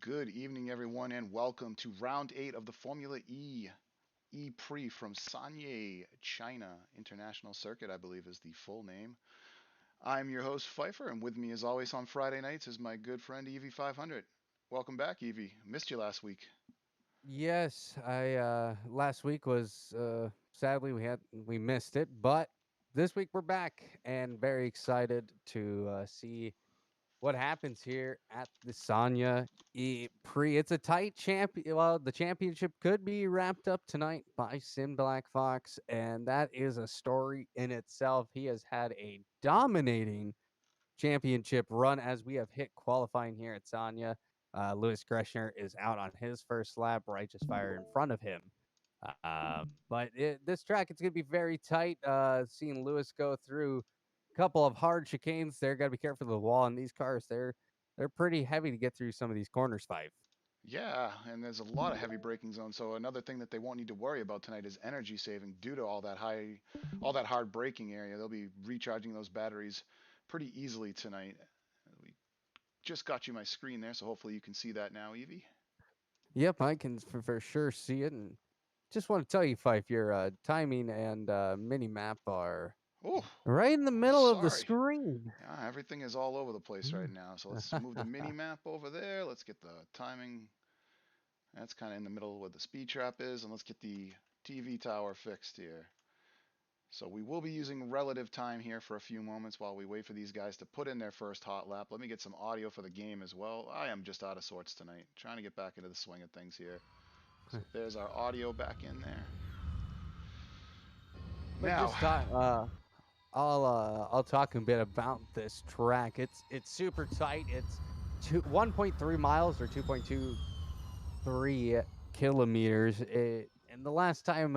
Good evening, everyone, and welcome to round 8 of the Formula e-prix from Sanya, China International Circuit, I believe is the full name. I'm your host, Pfeiffer, and with me, as always, on Friday nights is my good friend, Evie500. Welcome back, Evie. Missed you last week. Yes, I last week was sadly we missed it, but this week we're back and very excited to see what happens here at the Sanya Prix. It's a tight champion. Well, the championship could be wrapped up tonight by Sin Black Fox, and that is a story in itself. He has had a dominating championship run as we have hit qualifying here at Sanya. Lewis Greshner is out on his first lap, Righteous Fire in front of him. This track, it's going to be very tight. Seeing Lewis go through a couple of hard chicanes there. Got to be careful of the wall. And these cars, they're pretty heavy to get through some of these corners, Five. Yeah, and there's a lot of heavy braking zones. So another thing that they won't need to worry about tonight is energy saving due to all that hard braking area. They'll be recharging those batteries pretty easily tonight. We just got you my screen there, so hopefully you can see that now, Evie. Yep, I can for sure see it. And just want to tell you, Fife, your timing and mini map are Oh, right in the middle of the sorry. screen. Yeah, everything is all over the place right now. So let's move the mini map over there. Let's get the timing. That's kind of in the middle where the speed trap is. And let's get the TV tower fixed here. So we will be using relative time here for a few moments while we wait for these guys to put in their first hot lap. Let me get some audio for the game as well. I am just out of sorts tonight. Trying to get back into the swing of things here. So there's our audio back in there. But Now, just talk. I'll talk a bit about this track. It's super tight. It's 1.3 miles or 2.23 kilometers. And the last time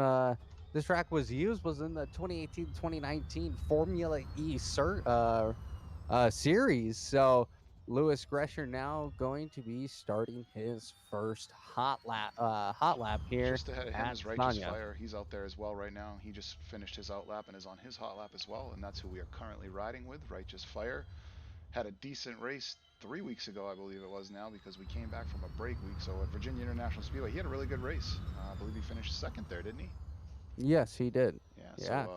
this track was used was in the 2018-2019 Formula series. So Lewis Greshner now going to be starting his first hot lap here just ahead of him at is Righteous Sanya. Fire. He's out there as well right now. He just finished his out lap and is on his hot lap as well, and that's who we are currently riding with. Righteous Fire had a decent race 3 weeks ago, I believe it was now, because we came back from a break week. So at Virginia International Speedway, he had a really good race. I believe he finished second there, didn't he? Yes, he did. Yeah. So Yeah.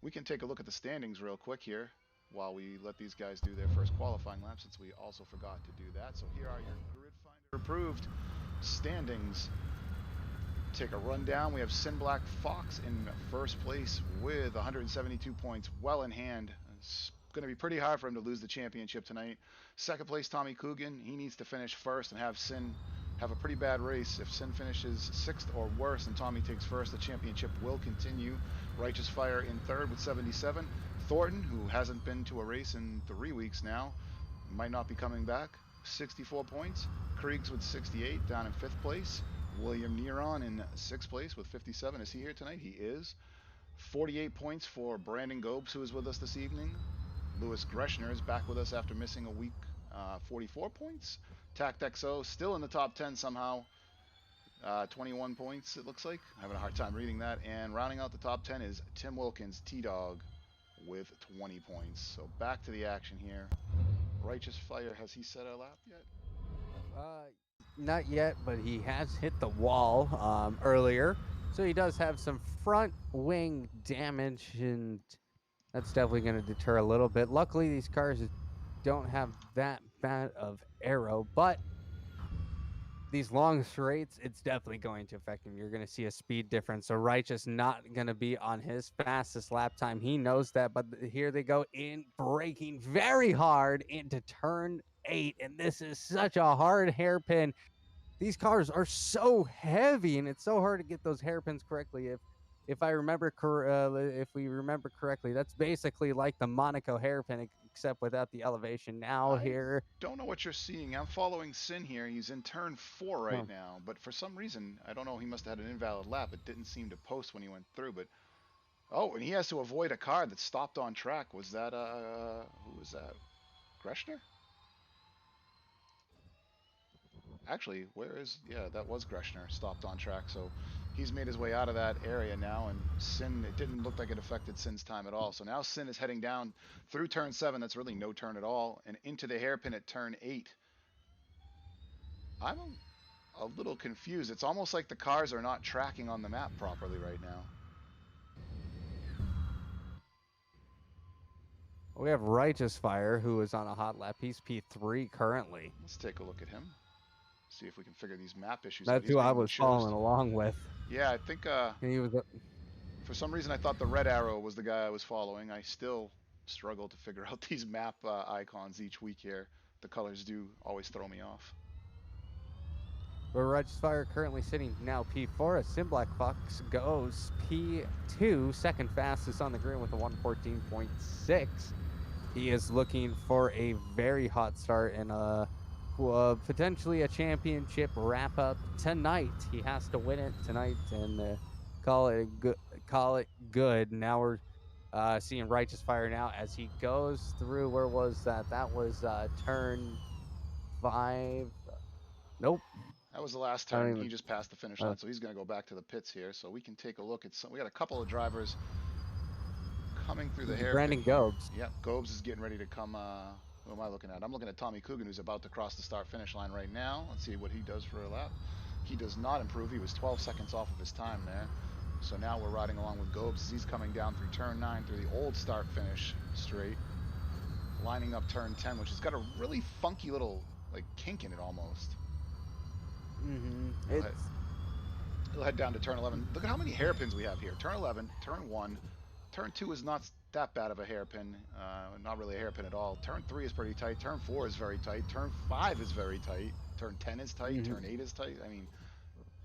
we can take a look at the standings real quick here while we let these guys do their first qualifying lap, since we also forgot to do that. So here are your Grid Finder approved standings. Take a rundown. We have Sin Black Fox in first place with 172 points, well in hand. It's going to be pretty hard for him to lose the championship tonight. Second place, Tommy Coogan. He needs to finish first and have Sin have a pretty bad race. If Sin finishes sixth or worse and Tommy takes first, the championship will continue. Righteous Fire in third with 77. Thornton, who hasn't been to a race in 3 weeks now, might not be coming back, 64 points. Kriegs with 68 down in fifth place. William Neron in sixth place with 57. Is he here tonight? He is. 48 points for Brandon Gobes, who is with us this evening. Lewis Greshner is back with us after missing a week, 44 points. Tact XO still in the top 10 somehow, 21 points, it looks like. I'm having a hard time reading that. And rounding out the top 10 is Tim Wilkins, T Dog, with 20 points. So back to the action here. Righteous Fire, has he set a lap yet? Uh, Not yet, but he has hit the wall earlier, so he does have some front wing damage, and that's definitely going to deter a little bit. Luckily, these cars don't have that bad of aero, but these long straights, it's definitely going to affect him. You're going to see a speed difference. So Righteous not going to be on his fastest lap time. He knows that, but here they go in braking very hard into turn 8, and this is such a hard hairpin. These cars are so heavy, and it's so hard to get those hairpins correctly. If I remember, if we remember correctly, that's basically like the Monaco hairpin, except without the elevation. Now I here, don't know what you're seeing. I'm following Sin here. He's in turn 4 right oh, now, but for some reason, I don't know, he must have had an invalid lap. It didn't seem to post when he went through, but oh, and he has to avoid a car that stopped on track. Was that who was that? Greshner? Actually, where is yeah, that was Greshner stopped on track. So he's made his way out of that area now, and Sin, it didn't look like it affected Sin's time at all. So now Sin is heading down through turn 7. That's really no turn at all, and into the hairpin at turn 8. I'm a little confused. It's almost like the cars are not tracking on the map properly right now. We have Righteous Fire, who is on a hot lap. He's P3 currently. Let's take a look at him. See if we can figure these map issues out. That's He's who I being was chosed. following along with. Yeah, I think And he was for some reason I thought the red arrow was the guy I was following. I still struggle to figure out these map icons each week here. The colors do always throw me off. but Righteous Fire currently sitting now P4 as Black Fox goes P2, second fastest on the grid with a 114.6. He is looking for a very hot start and potentially a championship wrap up tonight. He has to win it tonight and call it good. Call it good. Now we're seeing Righteous Fire now as he goes through. Where was that? That was turn 5. Nope. That was the last I don't turn. He even. just passed the finish Uh, line, so he's going to go back to the pits here. So we can take a look at some. We got a couple of drivers coming through the hairpin Brandon here. Gobes. Yep, Gobes is getting ready to come. Who am I looking at? I'm looking at Tommy Coogan, who's about to cross the start finish line right now. Let's see what he does for a lap. He does not improve. He was 12 seconds off of his time there. So now we're riding along with Gobes as he's coming down through turn 9 through the old start finish straight, lining up turn 10, which has got a really funky little like kink in it almost. It's He'll head down to turn 11. Look at how many hairpins we have here. Turn 11, turn 1. Turn 2 is not that bad of a hairpin. Not really a hairpin at all. Turn 3 is pretty tight. Turn 4 is very tight. Turn 5 is very tight. Turn 10 is tight. Turn 8 is tight. I mean,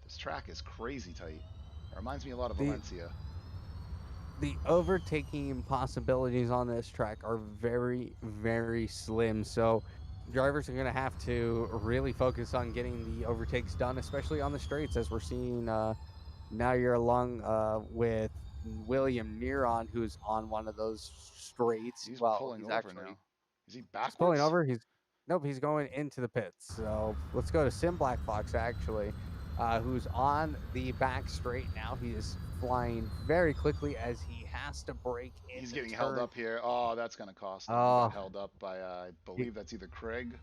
this track is crazy tight. It reminds me a lot of the Valencia. the overtaking possibilities on this track are very, very slim. So drivers are going to have to really focus on getting the overtakes done, especially on the straights, as we're seeing now you're along with William Neron, who's on one of those straights. He's Well, pulling he's over actually now. Is he he's pulling backwards? over. He's going into the pits. So let's go to Black Fox actually, who's on the back straight now. He is flying very quickly as he has to brake in He's the getting held turn. up here. Oh, that's going to cost him. He got Oh, held up by, I he, believe that's either Craig.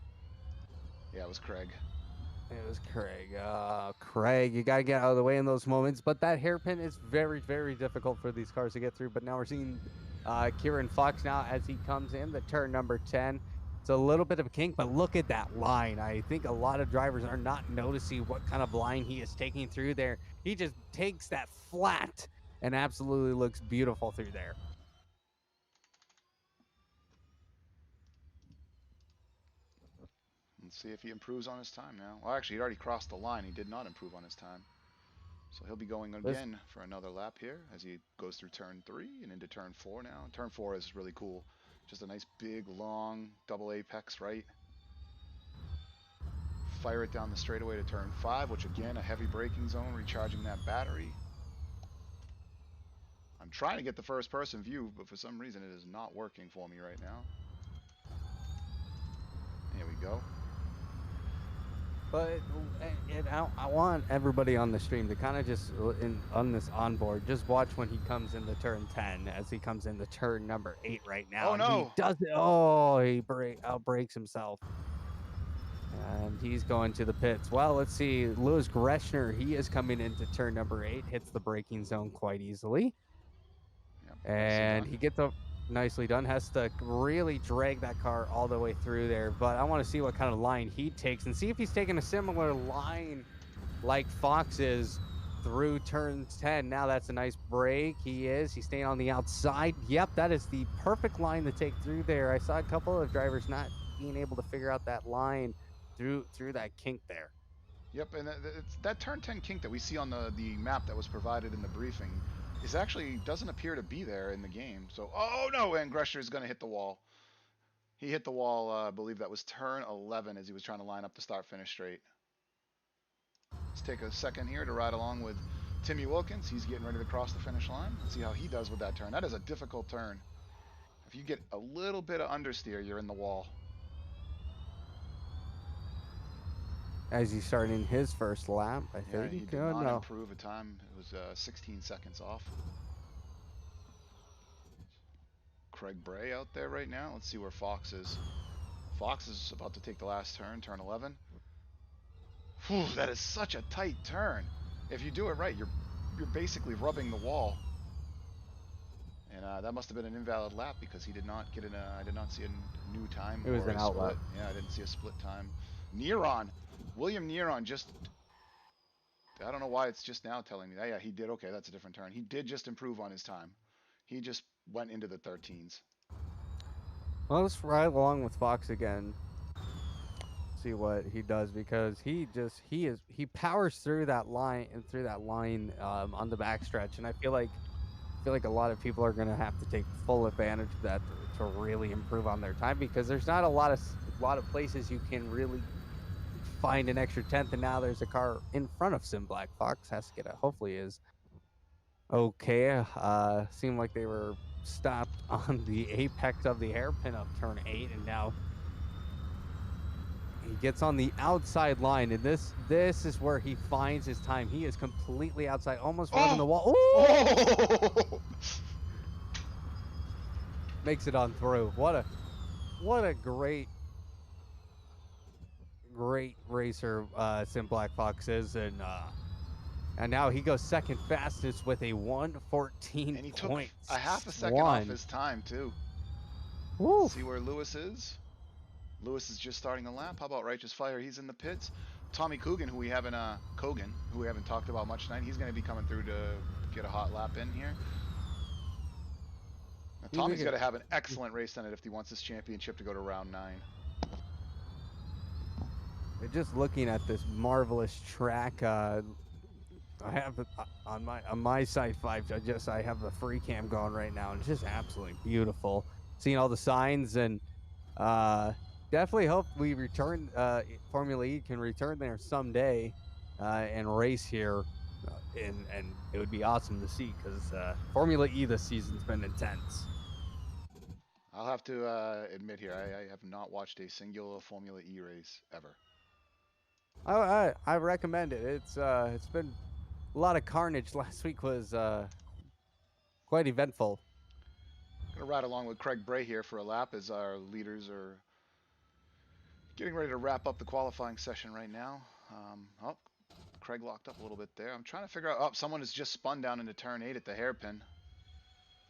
Yeah, it was Craig. it was Craig. Craig, you gotta get out of the way in those moments. But that hairpin is very, very difficult for these cars to get through. But now we're seeing Kieran Fox now as he comes in the turn number 10. It's a little bit of a kink, but look at that line. I think a lot of drivers are not noticing what kind of line he is taking through there. He just takes that flat and absolutely looks beautiful through there. Let's see if he improves on his time now. Well, actually, he already crossed the line. He did not improve on his time. So he'll be going This again for another lap here as he goes through turn 3 and into turn 4 now. Turn 4 is really cool. Just a nice big long double apex right. Fire it down the straightaway to turn 5, which again a heavy braking zone, recharging that battery. I'm trying to get the first person view, but for some reason it is not working for me right now. Here we go. But I want everybody on the stream to kind of just on this onboard, just watch when he comes in the turn 10 as he comes in the turn number 8 right now. Oh And he no! does it. Oh, he outbreaks himself. And he's going to the pits. Well, let's see. Lewis Greshner, he is coming into turn number 8, hits the braking zone quite easily. Yep, nicely And done. he gets up nicely done, has to really drag that car all the way through there. But I want to see what kind of line he takes and see if he's taking a similar line like Fox is through turn 10. Now that's a nice break. He's staying on the outside. Yep, that is the perfect line to take through there. I saw a couple of drivers not being able to figure out that line through that kink there. Yep, and that turn 10 kink that we see on the map that was provided in the briefing is actually doesn't appear to be there in the game. So, oh no, and Greshner is going to hit the wall. He hit the wall, I believe that was turn 11 as he was trying to line up the start-finish straight. Let's take a second here to ride along with Timmy Wilkins. He's getting ready to cross the finish line. Let's see how he does with that turn. That is a difficult turn. If you get a little bit of understeer, you're in the wall. As he's starting his first lap, I Yeah, think. he did Oh, not no. improve a time. It was 16 seconds off. Craig Bray out there right now. Let's see where Fox is. Fox is about to take the last turn, turn 11. Whew, that is such a tight turn. If you do it right, you're basically rubbing the wall. And that must have been an invalid lap because he did not get an. I did not see a new time It was or an a outlet. split. Yeah, I didn't see a split time. Neron, William Neron just. I don't know why it's just now telling me that. Yeah, he did. Okay, that's a different turn. He did just improve on his time. He just went into the 13s. Well, let's ride along with Fox again. See what he does because he powers through that line and through that line on the backstretch, and I feel like a lot of people are going to have to take full advantage of that to really improve on their time because there's not a lot of places you can really find an extra tenth, and now there's a car in front of Sim Black Fox has to get a hopefully is okay. Seemed like they were stopped on the apex of the hairpin of turn 8, and now he gets on the outside line, and this is where he finds his time. He is completely outside, almost running the Oh! wall. Ooh! Oh! Makes it on through. What a great racer Sim Black Fox is, and now he goes second fastest with a And he took a half a second off 1:14.1. his time too. Woo! See where Lewis is? Lewis is just starting a lap. How about Righteous Fire? He's in the pits. Tommy Coogan, Kogan, who we haven't talked about much tonight, he's going to be coming through to get a hot lap in here. Now, He's Tommy's got a, to have an excellent race on it if he wants this championship to go to round 9. just looking at this marvelous track. I have on my side 5. I have the free cam going right now, and it's just absolutely beautiful. Seeing all the signs and uh, definitely hope we return. Formula E can return there someday and race here, and it would be awesome to see because Formula E this season's been intense. I'll have to admit here, I have not watched a singular Formula E race ever. I recommend it. It's been a lot of carnage. Last week was quite eventful. Going to ride along with Craig Bray here for a lap as our leaders are getting ready to wrap up the qualifying session right now. Oh, Craig locked up a little bit there. I'm trying to figure out. Oh, someone has just spun down into turn 8 at the hairpin.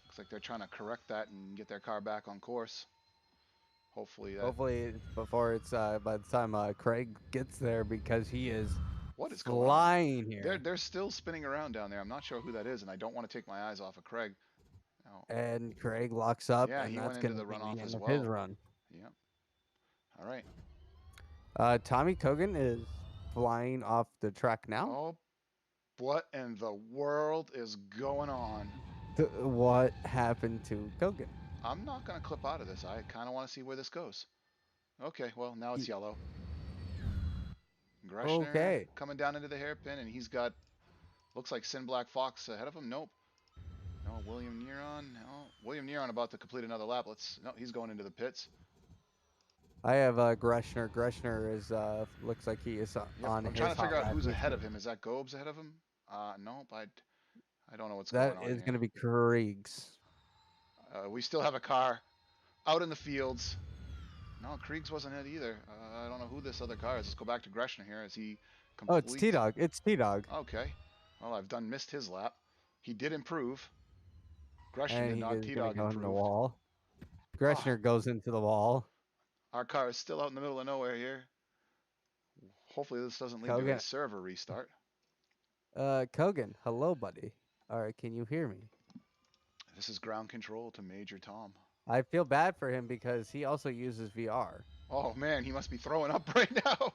Looks like they're trying to correct that and get their car back on course. Hopefully that. Hopefully, before it's by the time Craig gets there because he is What is going on? flying They're here. they're still spinning around down there. I'm not sure who that is, and I don't want to take my eyes off of Craig. Oh, And Craig locks up, yeah, and he went that's into going the to be the runoff end as of his well. run. Yep. All right. Tommy Kogan is flying off the track now. Oh, what in the world is going on? What happened to Kogan? I'm not going to clip out of this. I kind of want to see where this goes. Okay, well, now it's He, yellow. Greshner okay. coming down into the hairpin, and he's got, looks like Sin Black Fox ahead of him. Nope. No, William Neron. No, William Neron about to complete another lap. No, he's going into the pits. I have Greshner. Greshner is looks like he is Yep, on I'm trying his to figure hot out lap. who's ahead of him. Is that Gobes ahead of him? Nope, I don't know what's That going on is going here. to be Krieg's. We still have a car out in the fields. No, Kriegs wasn't it either. I don't know who this other car is. Let's go back to Greshner here as he Oh, it's T completes. Dog. It's T Dog. Okay. Well, I've done missed his lap. He did improve. Greshner And did he not. is going to T-Dog go in the improved. wall. Oh, Greshner goes into the wall. our car is still out in the middle of nowhere here. Hopefully this doesn't lead to a Kogan. server restart. Kogan. Hello, buddy. All right, can you hear me? This is ground control to Major Tom. I feel bad for him because he also uses VR. Oh man, he must be throwing up right now.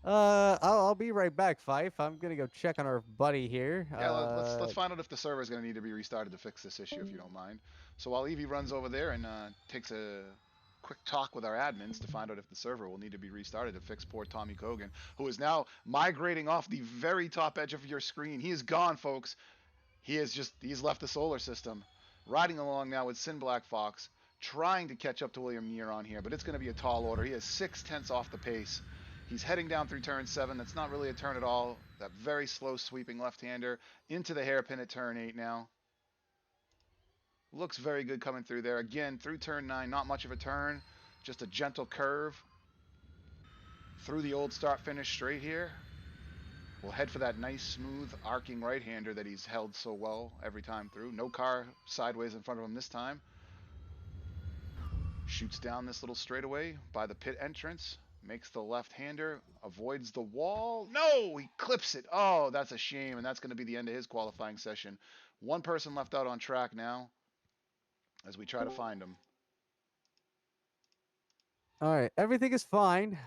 I'll be right back, Fife. I'm gonna go check on our buddy here. Yeah, let's find out if the server is going to need to be restarted to fix this issue, if you don't mind. So while Evie runs over there and takes a quick talk with our admins to find out if the server will need to be restarted to fix poor Tommy Kogan, who is now migrating off the very top edge of your screen. He is gone, folks. He's left the solar system. Riding along now with Sin Black Fox, trying to catch up to William Neron here, but it's going to be a tall order. He is 6/10 off the pace. He's heading down through turn 7. That's not really a turn at all. That very slow sweeping left-hander into the hairpin at turn 8 now. Looks very good coming through there. Again, through turn 9, not much of a turn, just a gentle curve. through the old start finish straight here. We'll head for that nice, smooth, arcing right-hander that he's held so well every time through. No car sideways in front of him this time. Shoots down this little straightaway by the pit entrance. Makes the left-hander. Avoids the wall. No! He clips it. Oh, that's a shame, and that's going to be the end of his qualifying session. One person left out on track now as we try to find him. All right, everything is fine.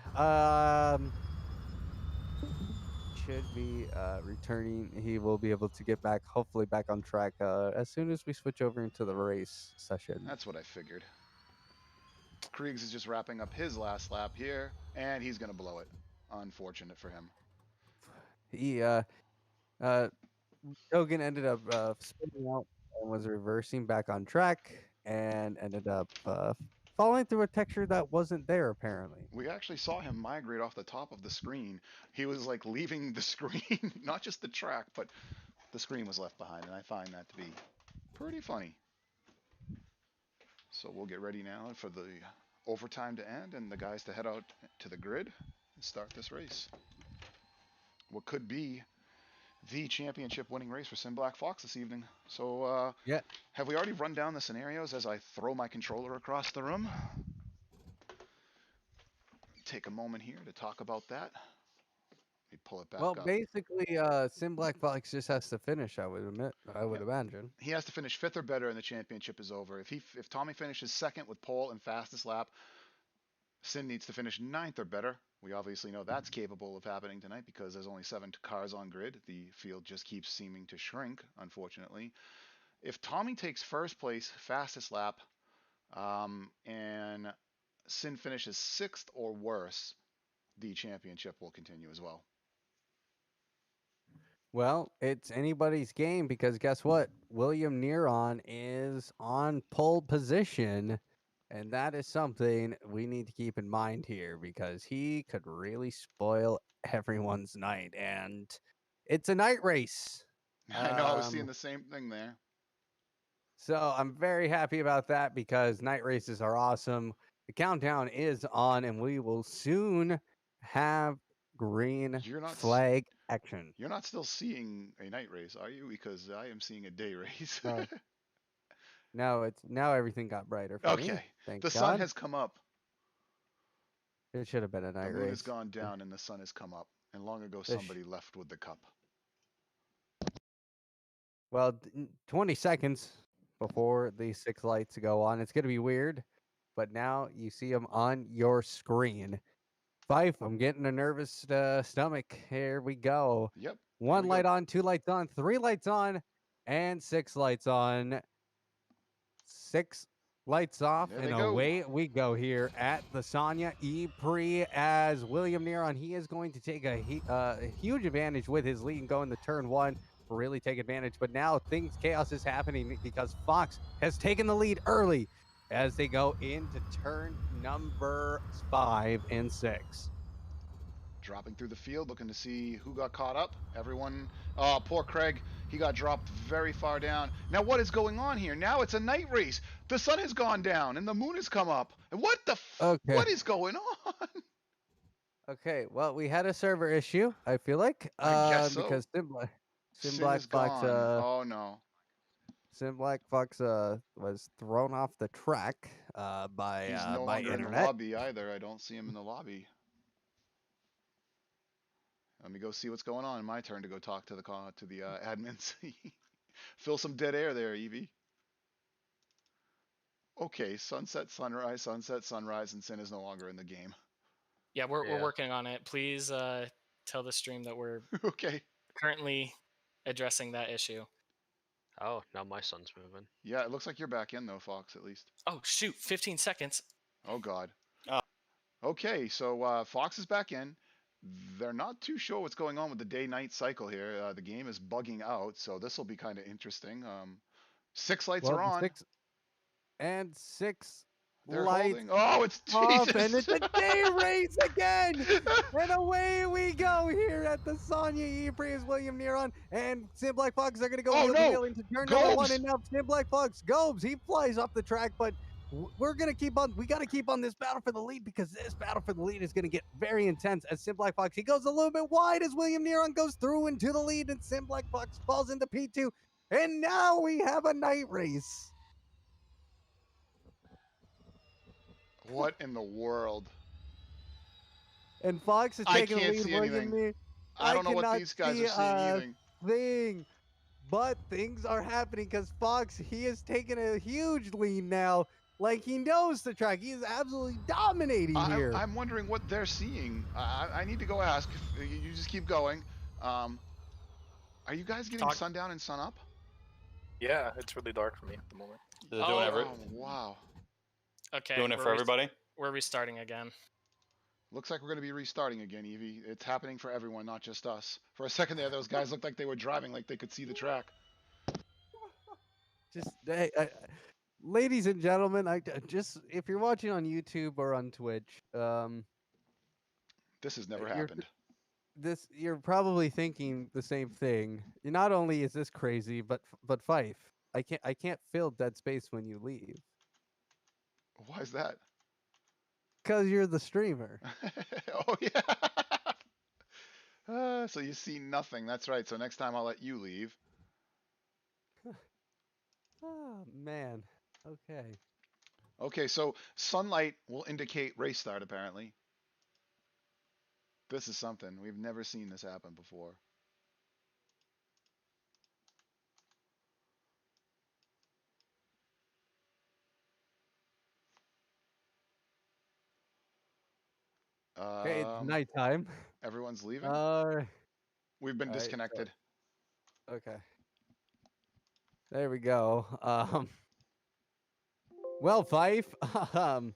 Should be returning. He will be able to get back, hopefully back on track as soon as we switch over into the race session. That's what I figured. Kriegs is just wrapping up his last lap here, and he's going to blow it. Unfortunate for him. He Hogan ended up spinning out and was reversing back on track and ended up falling through a texture that wasn't there apparently. We actually saw him migrate off the top of the screen. He was like leaving the screen, not just the track, but the screen was left behind, and I find that to be pretty funny. So we'll get ready now for the overtime to end and the guys to head out to the grid and start this race. What could be the championship winning race for Sim Black Fox this evening. So, yeah. Have we already run down the scenarios as I throw my controller across the room? Take a moment here to talk about that. Let me pull it back up. Well, basically, Sim Black Fox just has to finish. I would admit. I would imagine he has to finish 5th or better, and the championship is over. If Tommy finishes 2nd with pole and fastest lap, Sin needs to finish 9th or better. We obviously know that's capable of happening tonight because there's only 7 cars on grid. The field just keeps seeming to shrink, unfortunately. If Tommy takes first place, fastest lap, and Sin finishes 6th or worse, the championship will continue as well. Well, it's anybody's game because guess what? William Neron is on pole position, and that is something we need to keep in mind here because he could really spoil everyone's night. And it's a night race. I know, I was seeing the same thing there. So I'm very happy about that because night races are awesome. The countdown is on, and we will soon have green flag action. You're not still seeing a night race, are you? Because I am seeing a day race. No, now everything got brighter for me. Thank God. The sun has come up. It should have been a night race. The moon has gone down and the sun has come up. And long ago, somebody left with the cup. Well, 20 seconds before the 6 lights go on. It's going to be weird, but now you see them on your screen. Fife, I'm getting a nervous stomach. Here we go. Yep. 1 light on, 2 lights on, 3 lights on, and 6 lights on. 6 lights off, and away we go here at the Sanya e-prix as William Neron. He is going to take a huge advantage with his lead and go into turn 1. Really take advantage, but now chaos is happening because Fox has taken the lead early as they go into turn number 5 and 6. Dropping through the field, looking to see who got caught up. Everyone, oh, poor Craig, he got dropped very far down. Now what is going on here? Now it's a night race. The sun has gone down and the moon has come up. And what the what is going on? Okay, well, we had a server issue, I feel like. I guess so. Because Sim Black Fox oh no. Sim Black Fox was thrown off the track by He's no by longer internet. in the lobby either. I don't see him in the lobby. Let me go see what's going on. My turn to go talk to the admins. Fill some dead air there, Evie. Okay, sunset, sunrise, and Sin is no longer in the game. Yeah, we're working on it. Please tell the stream that we're currently addressing that issue. Oh, now my son's moving. Yeah, it looks like you're back in though, Fox, at least. Oh shoot, 15 seconds. Oh God. Okay, so Fox is back in. They're not too sure what's going on with the day-night cycle here. The game is bugging out, so this will be kind of interesting. 6 lights are on. 6 They're lights. Holding. Oh, it's off, and it's a day race again. And away we go here at the Sanya e-prix as William Neron and Sim Black Fox are going to go into turn number 1. And now Sim Black Fox goes. He flies off the track, but we're gonna keep on. We got to keep on this battle for the lead because this battle for the lead is gonna get very intense. As Sim Black Fox, he goes a little bit wide as William Neron goes through into the lead, and Sim Black Fox falls into P2. And now we have a night race. What in the world? And Fox is I taking the can't lead. see William anything. Neron. I I don't know what cannot these guys see are seeing a either. thing. But things are happening because Fox, he is taking a huge lead now. Like he knows the track. He is absolutely dominating here. I'm wondering what they're seeing. I need to go ask. You just keep going. Are you guys getting sundown and sun up? Yeah, it's really dark for me at the moment. They're doing Oh, wow. Okay. Doing it for everybody? We're restarting again. Looks like we're going to be restarting again, Evie. It's happening for everyone, not just us. For a second there, those guys looked like they were driving like they could see the track. Just, ladies and gentlemen, just if you're watching on YouTube or on Twitch, this has never happened. You're probably thinking the same thing. Not only is this crazy, but Fife, I can't fill dead space when you leave. Why is that? Because you're the streamer. Oh yeah. So you see nothing. That's right. So next time I'll let you leave. Oh man. Okay. Okay, so sunlight will indicate race start apparently. This is something. We've never seen this happen before. Okay, it's nighttime. Everyone's leaving? We've been disconnected. Okay. There we go. Well, Fife. I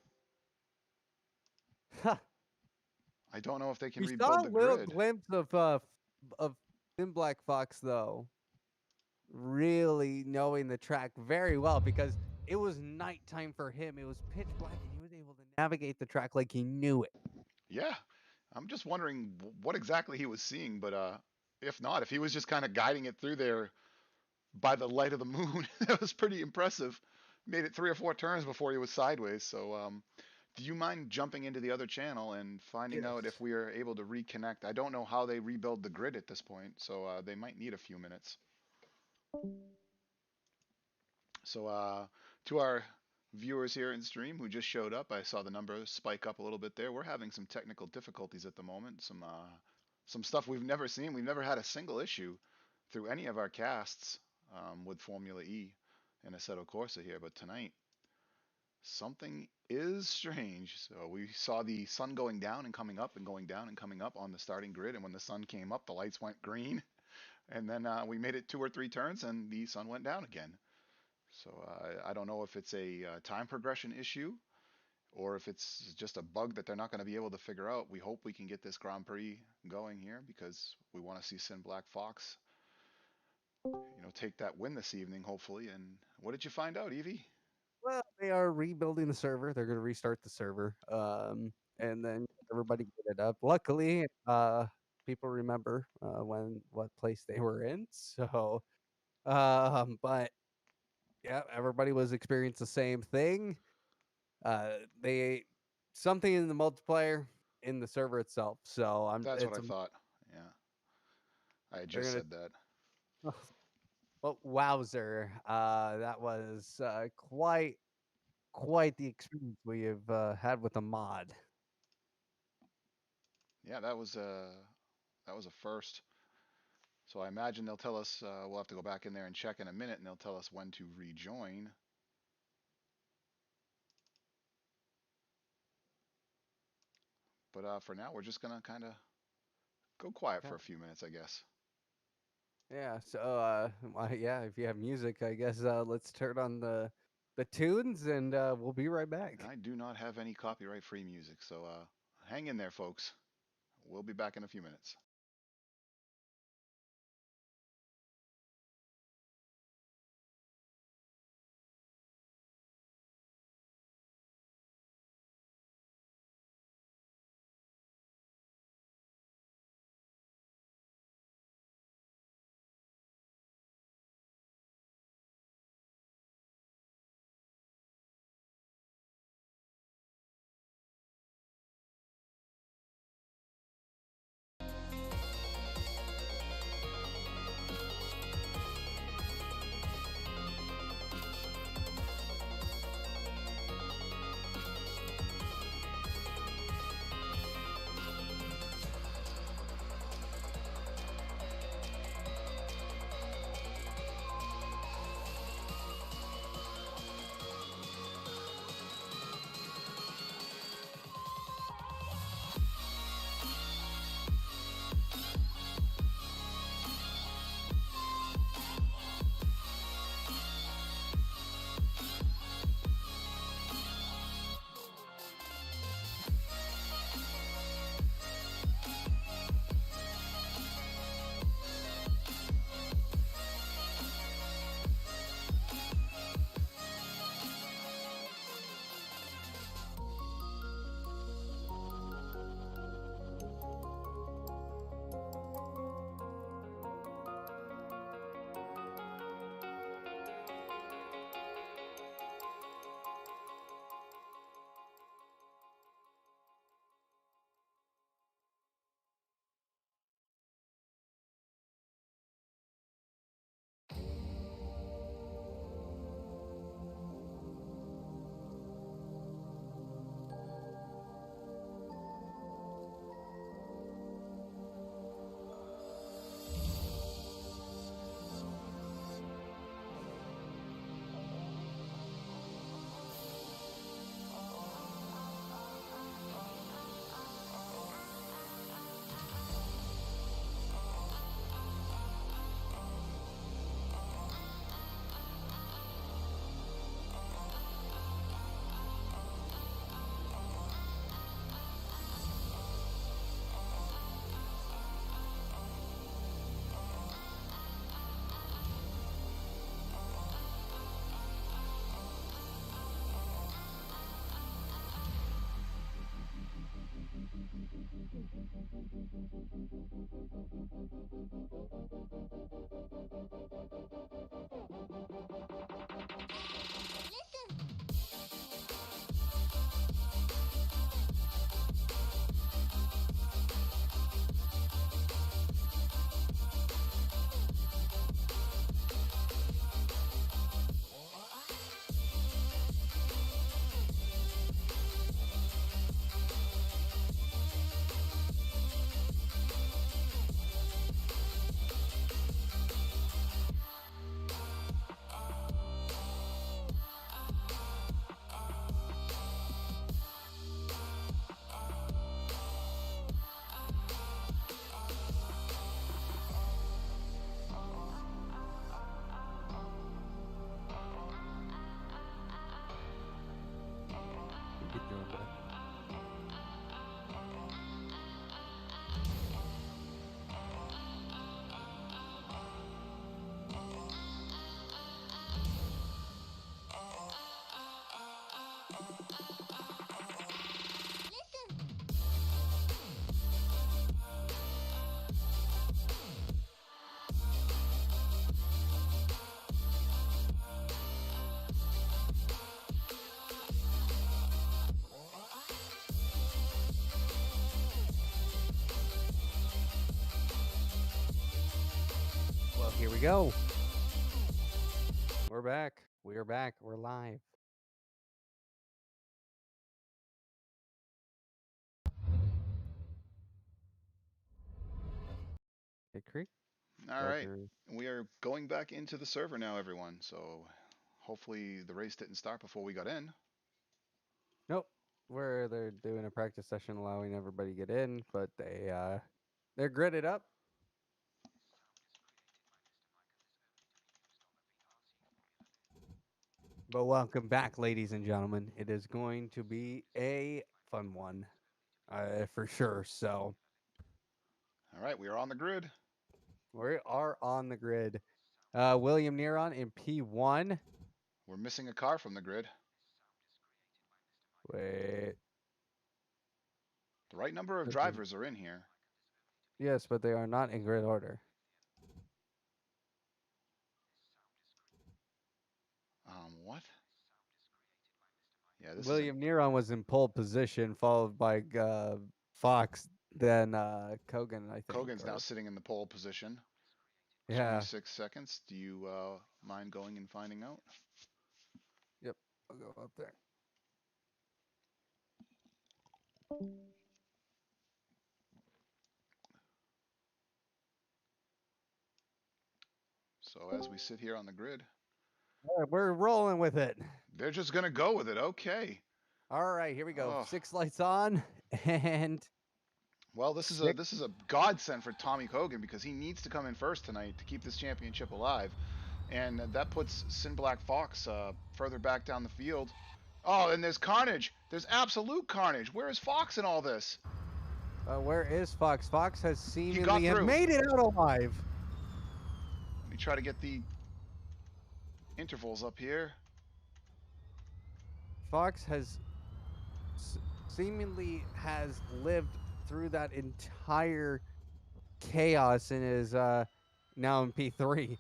don't know if they can we rebuild saw the a little grid. glimpse of Thin Black Fox though, really knowing the track very well because it was nighttime for him. It was pitch black, and he was able to navigate the track like he knew it. Yeah, I'm just wondering what exactly he was seeing, but if not, if he was just kind of guiding it through there by the light of the moon, that was pretty impressive. Made it 3 or 4 turns before he was sideways. So, do you mind jumping into the other channel and finding out if we are able to reconnect? I don't know how they rebuild the grid at this point, so they might need a few minutes. So, to our viewers here in stream who just showed up, I saw the number spike up a little bit there. We're having some technical difficulties at the moment. Some stuff we've never seen. We've never had a single issue through any of our casts with Formula E and Assetto Corsa here, but tonight something is strange. So we saw the sun going down and coming up and going down and coming up on the starting grid, and when the sun came up, the lights went green, and then we made it 2 or 3 turns, and the sun went down again. So I don't know if it's a time progression issue or if it's just a bug that they're not going to be able to figure out. We hope we can get this Grand Prix going here because we want to see Sin Black Fox, take that win this evening, hopefully. And what did you find out, Evie? Well, they are rebuilding the server. They're going to restart the server, and then everybody get it up. Luckily, people remember what place they were in. So, but yeah, everybody was experiencing the same thing. They something in the multiplayer in the server itself. So That's what I thought. Yeah, I just said that. Well, wowzer! That was quite the experience we have had with a mod. Yeah, that was a first. So I imagine they'll tell us. We'll have to go back in there and check in a minute, and they'll tell us when to rejoin. But for now, we're just gonna kind of go quiet for a few minutes, I guess. Yeah. So, yeah, if you have music, I guess let's turn on the tunes, and we'll be right back. I do not have any copyright-free music, so hang in there, folks. We'll be back in a few minutes. Keep doing that. Well, here we go. We're back. We are back. We're live. e-prix. All right. We are going back into the server now, everyone. So hopefully the race didn't start before we got in. Nope. They're doing a practice session allowing everybody to get in, but they're gridded up. But welcome back, ladies and gentlemen. It is going to be a fun one, for sure. So, all right, we are on the grid. We are on the grid. William Neron in P1. We're missing a car from the grid. Wait. The right number of drivers are in here. Yes, but they are not in grid order. What? Yeah, this William Neron was in pole position, followed by Fox, then Kogan, I think. Kogan's now sitting in the pole position. Yeah. 26 seconds. Do you mind going and finding out? Yep, I'll go up there. So as we sit here on the grid, we're rolling with it. They're just gonna go with it. Okay. All right, here we go. Oh. 6 lights on, and well, this is a godsend for Tommy Kogan because he needs to come in first tonight to keep this championship alive, and that puts Sin Black Fox further back down the field. Oh, and there's carnage. There's absolute carnage. Where is Fox in all this? Where is Fox? Fox has seemingly made it out alive. Let me try to get the intervals up here. Fox has seemingly lived through that entire chaos and is now in P3,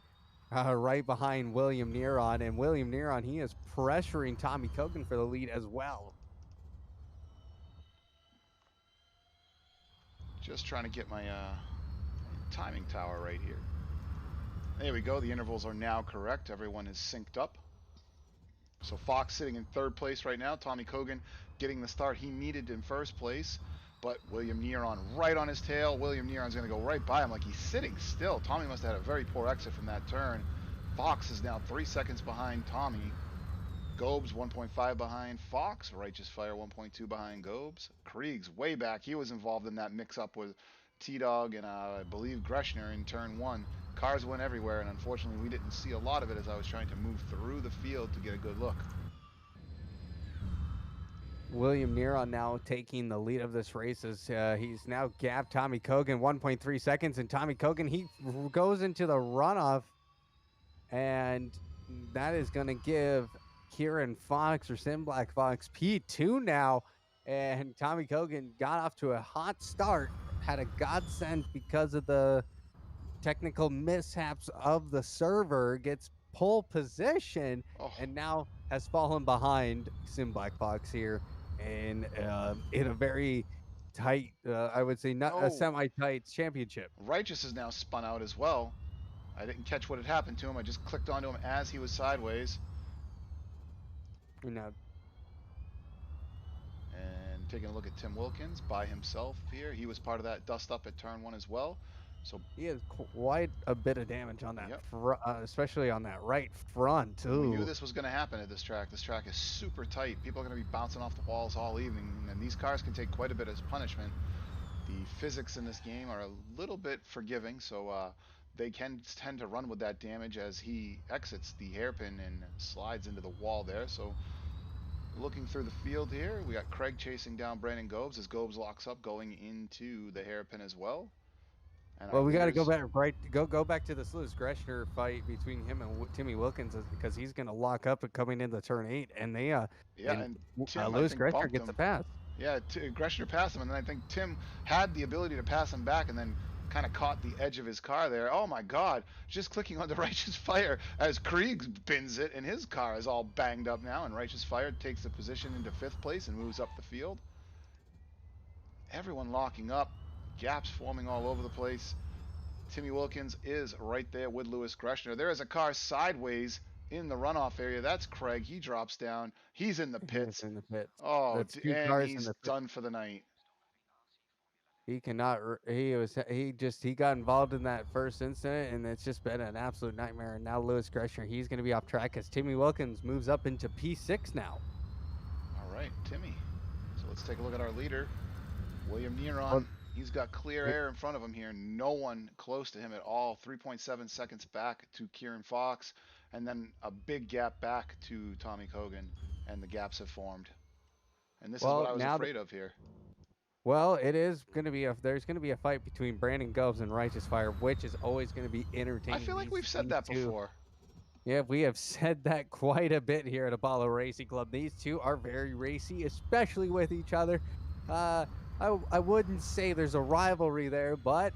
right behind William Neron. And William Neron, he is pressuring Tommy Kogan for the lead as well. Just trying to get my timing tower right here. There we go. The intervals are now correct. Everyone is synced up. So Fox sitting in third place right now. Tommy Kogan getting the start he needed in first place. But William Neron right on his tail. William Neron's going to go right by him like he's sitting still. Tommy must have had a very poor exit from that turn. Fox is now 3 seconds behind Tommy. Gobes 1.5 behind Fox. Righteous Fire 1.2 behind Gobes. Krieg's way back. He was involved in that mix-up with T-Dog and I believe Greshner in turn 1. Cars went everywhere, and unfortunately we didn't see a lot of it as I was trying to move through the field to get a good look. William Neron now taking the lead of this race as he's now gapped Tommy Kogan 1.3 seconds, and Tommy Kogan, he goes into the runoff, and that is going to give Kieran Fox or Sin Black Fox P2 now, and Tommy Kogan got off to a hot start had a godsend because of the technical mishaps of the server, gets pole position, Oh, and now has fallen behind Sim Black Fox here in a very tight, I would say not a no. semi-tight championship. Righteous is now spun out as well. I didn't catch what had happened to him. I just clicked onto him as he was sideways. You know, And taking a look at Tim Wilkins by himself here. He was part of that dust up at turn 1 as well. So he has quite a bit of damage on that, yep. Especially on that right front too. And we knew this was going to happen at this track. This track is super tight. People are going to be bouncing off the walls all evening, and these cars can take quite a bit as punishment. The physics in this game are a little bit forgiving, so they can tend to run with that damage as he exits the hairpin and slides into the wall there. So looking through the field here, we got Craig chasing down Brandon Gobes as Gobes locks up going into the hairpin as well. And Well, we got to go back go back to this Lewis Greshner fight between him and Timmy Wilkins because he's going to lock up and coming into turn 8, and they and Tim, Lewis Greshner gets a pass. Yeah, Greshner passed him, and then I think Tim had the ability to pass him back, and then kind of caught the edge of his car there. Oh my God! Just clicking on the Righteous Fire as Krieg bins it, and his car is all banged up now. And Righteous Fire takes the position into 5th place and moves up the field. Everyone locking up, gaps forming all over the place. Timmy Wilkins is right there with Lewis Greshner. There is a car sideways in the runoff area. That's Craig. He drops down. He's in the pits. In the pits. Oh, That's 2 and cars he's in the pits. done for the night. He cannot. He got involved in that first incident, and it's just been an absolute nightmare. And now Lewis Greshner, he's going to be off track as Timmy Wilkins moves up into P6 now. All right, Timmy. So let's take a look at our leader, William Neron. He's got clear air in front of him here. No one close to him at all. 3.7 seconds back to Kieran Fox, and then a big gap back to Tommy Cogan, and the gaps have formed. And this is what I was afraid of here. Well, it is going to be there's going to be a fight between Brandon Gobes and Righteous Fire, which is always going to be entertaining. I feel like we've said that before. Yeah, we have said that quite a bit here at Apollo Racing Club. These two are very racy, especially with each other. I wouldn't say there's a rivalry there, but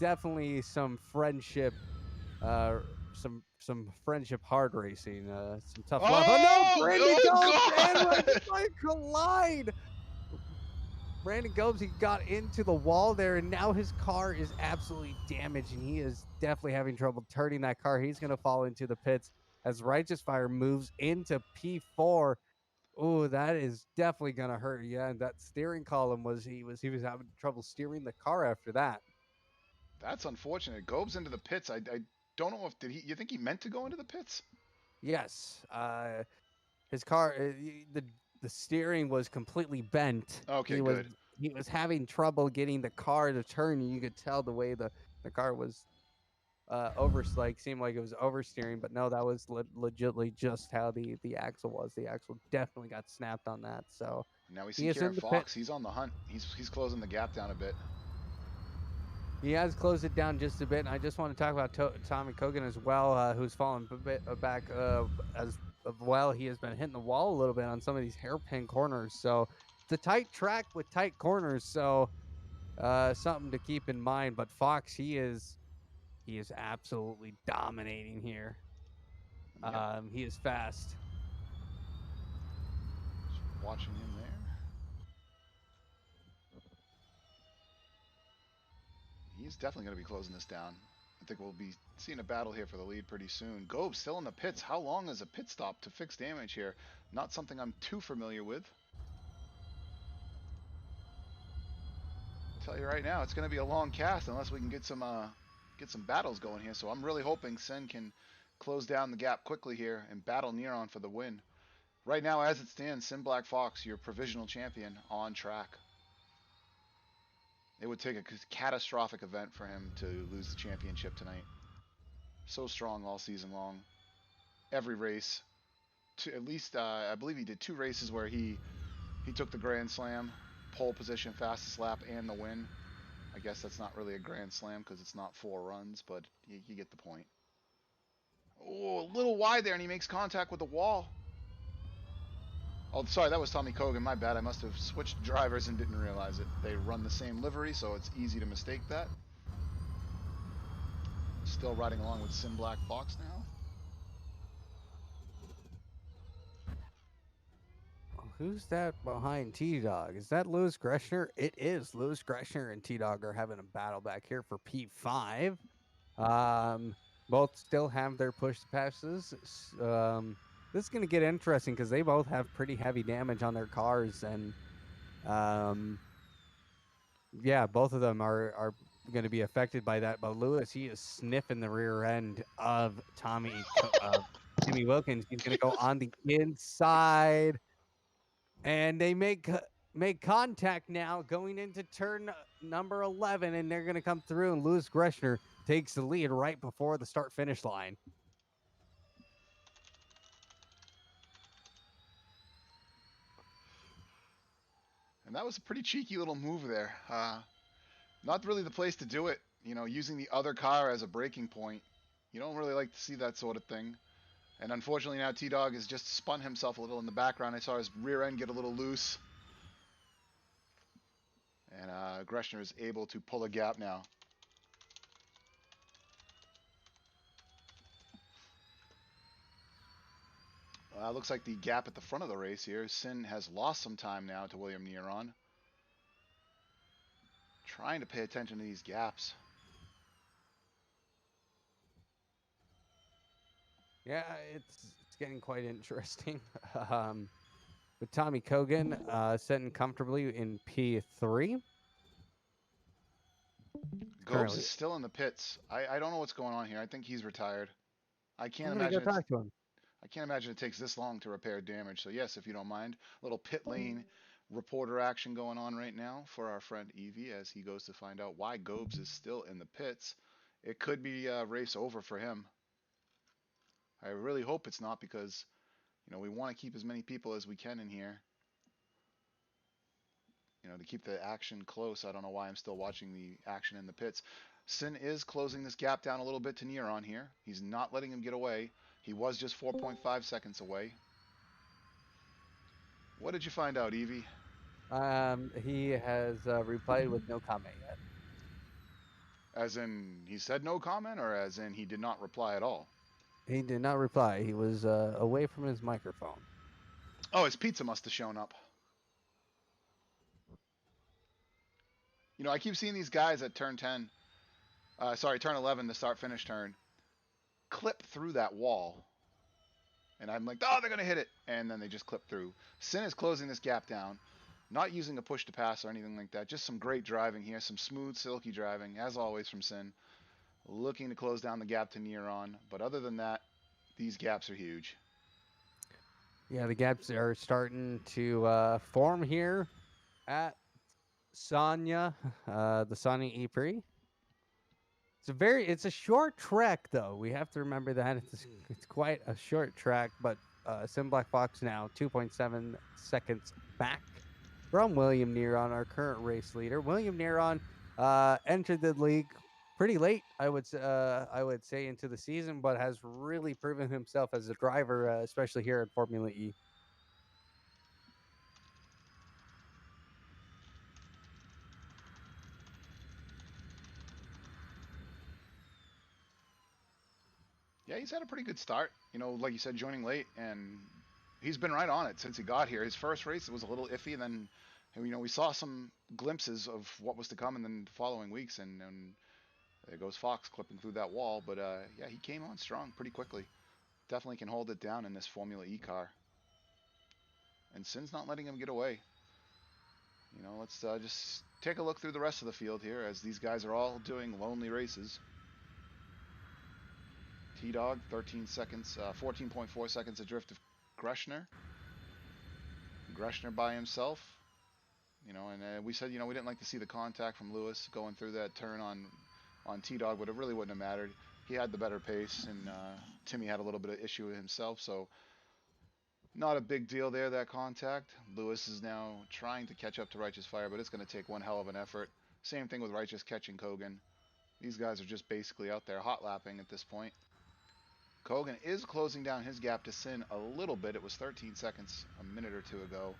definitely some friendship, some friendship hard racing, some tough love. Oh no, Brandon Gobes and collide. Brandon Gobes, he got into the wall there, and now his car is absolutely damaged, and he is definitely having trouble turning that car. He's going to fall into the pits as Righteous Fire moves into P4. Oh, that is definitely going to hurt. Yeah, and that steering column he was having trouble steering the car after that. That's unfortunate. Gobes into the pits. I don't know if you think he meant to go into the pits? Yes. His car, the steering was completely bent. Okay, good. He was having trouble getting the car to turn, and you could tell the way the car was seemed like it was oversteering, but no, that was legitimately just how the axle was. The axle definitely got snapped on that. So now we see Kieran Fox. He's on the hunt. He's closing the gap down a bit. He has closed it down just a bit, and I just want to talk about Tommy Cogan as well, who's fallen a bit back as well. He has been hitting the wall a little bit on some of these hairpin corners. So it's a tight track with tight corners, so something to keep in mind. But Fox, he is absolutely dominating here. Yep. He is fast. Just watching him there. He's definitely going to be closing this down. I think we'll be seeing a battle here for the lead pretty soon. Gobes still in the pits. How long is a pit stop to fix damage here? Not something I'm too familiar with. I'll tell you right now, it's going to be a long cast unless we can get some battles going here. So I'm really hoping Sen can close down the gap quickly here and battle Neron for the win. Right now, as it stands, Sim Black Fox, your provisional champion, on track. It would take a catastrophic event for him to lose the championship tonight. So strong all season long. Every race. At least, I believe he did 2 races where he took the Grand Slam, pole position, fastest lap, and the win. I guess that's not really a Grand Slam because it's not 4 runs, but you get the point. Oh, a little wide there, and he makes contact with the wall. Oh, sorry, that was Tommy Kogan. My bad. I must have switched drivers and didn't realize it. They run the same livery, so it's easy to mistake that. Still riding along with Sin Black Fox now. Who's that behind T-Dog? Is that Lewis Greshner? It is. Lewis Greshner and T-Dog are having a battle back here for P5. Both still have their push passes. This is going to get interesting because they both have pretty heavy damage on their cars. And, yeah, both of them are going to be affected by that. But Lewis, he is sniffing the rear end of Timmy Wilkins. He's going to go on the inside. And they make contact now going into turn number 11, and they're going to come through, and Lewis Greshner takes the lead right before the start-finish line. And that was a pretty cheeky little move there. Not really the place to do it. You know, using the other car as a braking point. You don't really like to see that sort of thing. And unfortunately now T-Dog has just spun himself a little in the background. I saw his rear end get a little loose. And Greshner is able to pull a gap now. Looks like the gap at the front of the race here. Sin has lost some time now to William Neron. Trying to pay attention to these gaps. Yeah, it's getting quite interesting. With Tommy Kogan sitting comfortably in P3. Gobes is still in the pits. I don't know what's going on here. I think he's retired. I can't imagine. Go talk to him. I can't imagine it takes this long to repair damage. So yes, if you don't mind, a little pit lane reporter action going on right now for our friend Evie as he goes to find out why Gobes is still in the pits. It could be a race over for him. I really hope it's not because, you know, we want to keep as many people as we can in here. You know, to keep the action close. I don't know why I'm still watching the action in the pits. Sin is closing this gap down a little bit to Neron here. He's not letting him get away. He was just 4.5 seconds away. What did you find out, Evie? He has replied with no comment yet. As in, he said no comment, or as in he did not reply at all? He did not reply. He was away from his microphone. Oh, his pizza must have shown up. You know, I keep seeing these guys at turn 10, turn 11, the start-finish turn, clip through that wall. And I'm like, oh, they're going to hit it. And then they just clip through. Sin is closing this gap down. Not using a push to pass or anything like that. Just some great driving here. Some smooth, silky driving, as always from Sin. Looking to close down the gap to Neron. But other than that, these gaps are huge. Yeah, the gaps are starting to form here at Sanya, the Sanya e-prix. It's a short track, though. We have to remember that it's quite a short track, but Sin Black Fox now 2.7 seconds back from William Neron, our current race leader. William Neron entered the league pretty late, I would say, into the season, but has really proven himself as a driver, especially here at Formula E. Yeah, he's had a pretty good start. You know, like you said, joining late, and he's been right on it since he got here. His first race was a little iffy, and then, you know, we saw some glimpses of what was to come in the following weeks, and there goes Fox clipping through that wall. But yeah, he came on strong pretty quickly. Definitely can hold it down in this Formula E car. And Sin's not letting him get away. You know, let's just take a look through the rest of the field here as these guys are all doing lonely races. T-Dog, 13 seconds, 14.4 seconds adrift of Greshner. Greshner by himself. You know, and we said, you know, we didn't like to see the contact from Lewis going through that turn on T-Dog, but it really wouldn't have mattered. He had the better pace, and Timmy had a little bit of issue with himself, so not a big deal there, that contact. Lewis is now trying to catch up to Righteous Fire, but it's going to take one hell of an effort. Same thing with Righteous catching Kogan. These guys are just basically out there hot lapping at this point. Kogan is closing down his gap to Sin a little bit. It was 13 seconds a minute or two ago.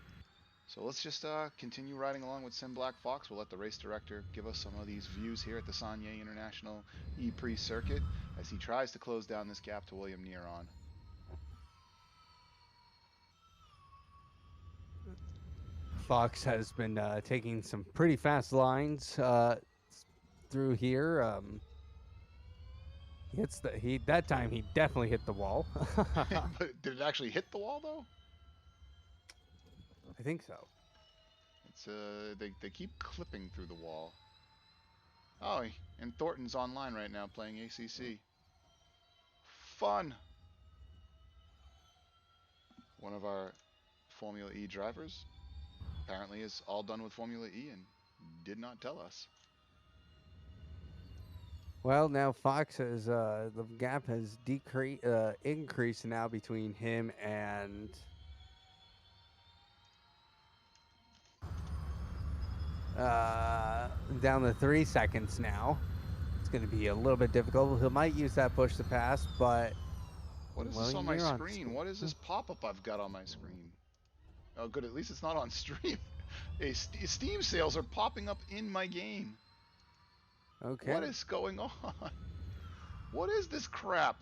So let's just continue riding along with Sin Black Fox. We'll let the race director give us some of these views here at the Sanya International e-prix circuit as he tries to close down this gap to William Neron. Fox has been taking some pretty fast lines through here. That time he definitely hit the wall. But did it actually hit the wall though? I think so. It's they keep clipping through the wall. Oh, and Thornton's online right now playing ACC. Fun. One of our Formula E drivers apparently is all done with Formula E and did not tell us. Well, now Fox has the gap has increased now between him and down to 3 seconds now. It's going to be a little bit difficult. He might use that push to pass, but what is this on my screen? What is this pop-up I've got on my screen? Oh, good. At least it's not on stream. Hey, Steam sales are popping up in my game. Okay. What is going on? What is this crap?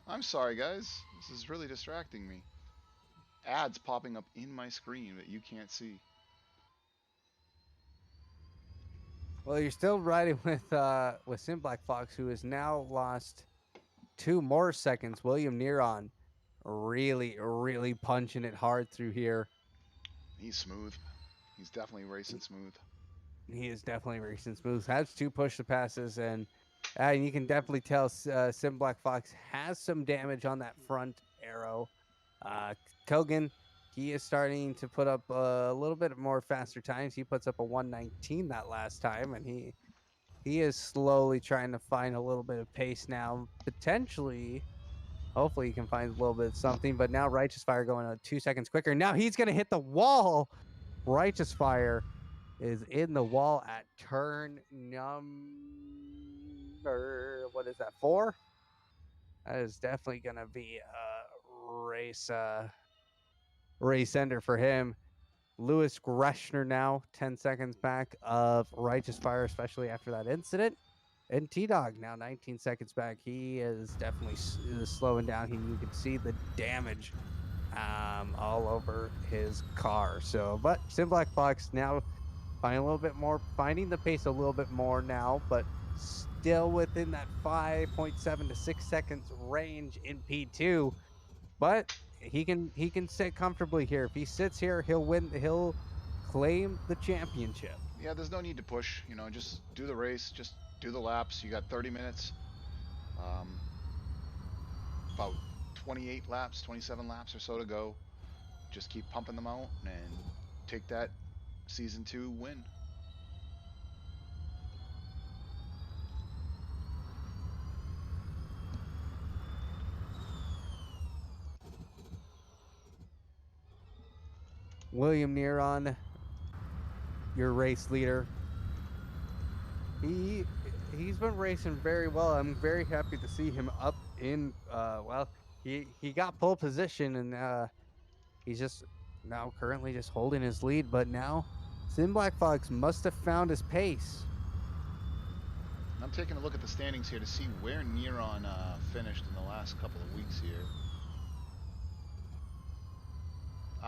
I'm sorry, guys. This is really distracting me. Ads popping up in my screen that you can't see. Well, you're still riding with Sin Black Fox, who has now lost 2 more seconds. William Neron really punching it hard through here. He's smooth. He's definitely racing smooth. He is definitely racing smooth. Has 2 push to passes, and you can definitely tell Sin Black Fox has some damage on that front arrow. Kogan, he is starting to put up a little bit more faster times. He puts up a 1:19 that last time, and he is slowly trying to find a little bit of pace now. Potentially, hopefully he can find a little bit of something, but now Righteous Fire going 2 seconds quicker. Now he's going to hit the wall. Righteous Fire is in the wall at turn number, what is that, 4? That is definitely going to be a race ender for him. Lewis Greshner now 10 seconds back of Righteous Fire, especially after that incident. And T-Dog now 19 seconds back. He is definitely slowing down. You can see the damage all over his car. So, but Sin Black Fox now finding the pace a little bit more now, but still within that 5.7 to 6 seconds range in P2. But he can sit comfortably here. If he sits here, he'll win. He'll claim the championship. Yeah, there's no need to push. You know, just do the race. Just do the laps. You got 30 minutes. About 28 laps, 27 laps or so to go. Just keep pumping them out and take that Season 2 win. William Neron, your race leader. He's been racing very well. I'm very happy to see him up in he got pole position, and he's just now currently just holding his lead, but now Sin Black Fox must have found his pace. I'm taking a look at the standings here to see where Neron finished in the last couple of weeks here.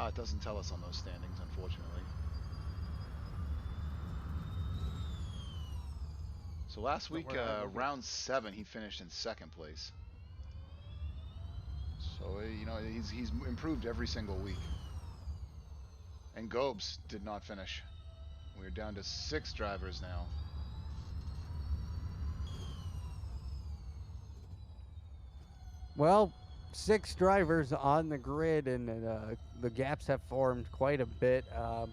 It doesn't tell us on those standings, unfortunately. So last week, round 7, he finished in 2nd place. So, you know, he's improved every single week. And Gobes did not finish. We're down to 6 drivers now. Well, 6 drivers on the grid, and the gaps have formed quite a bit.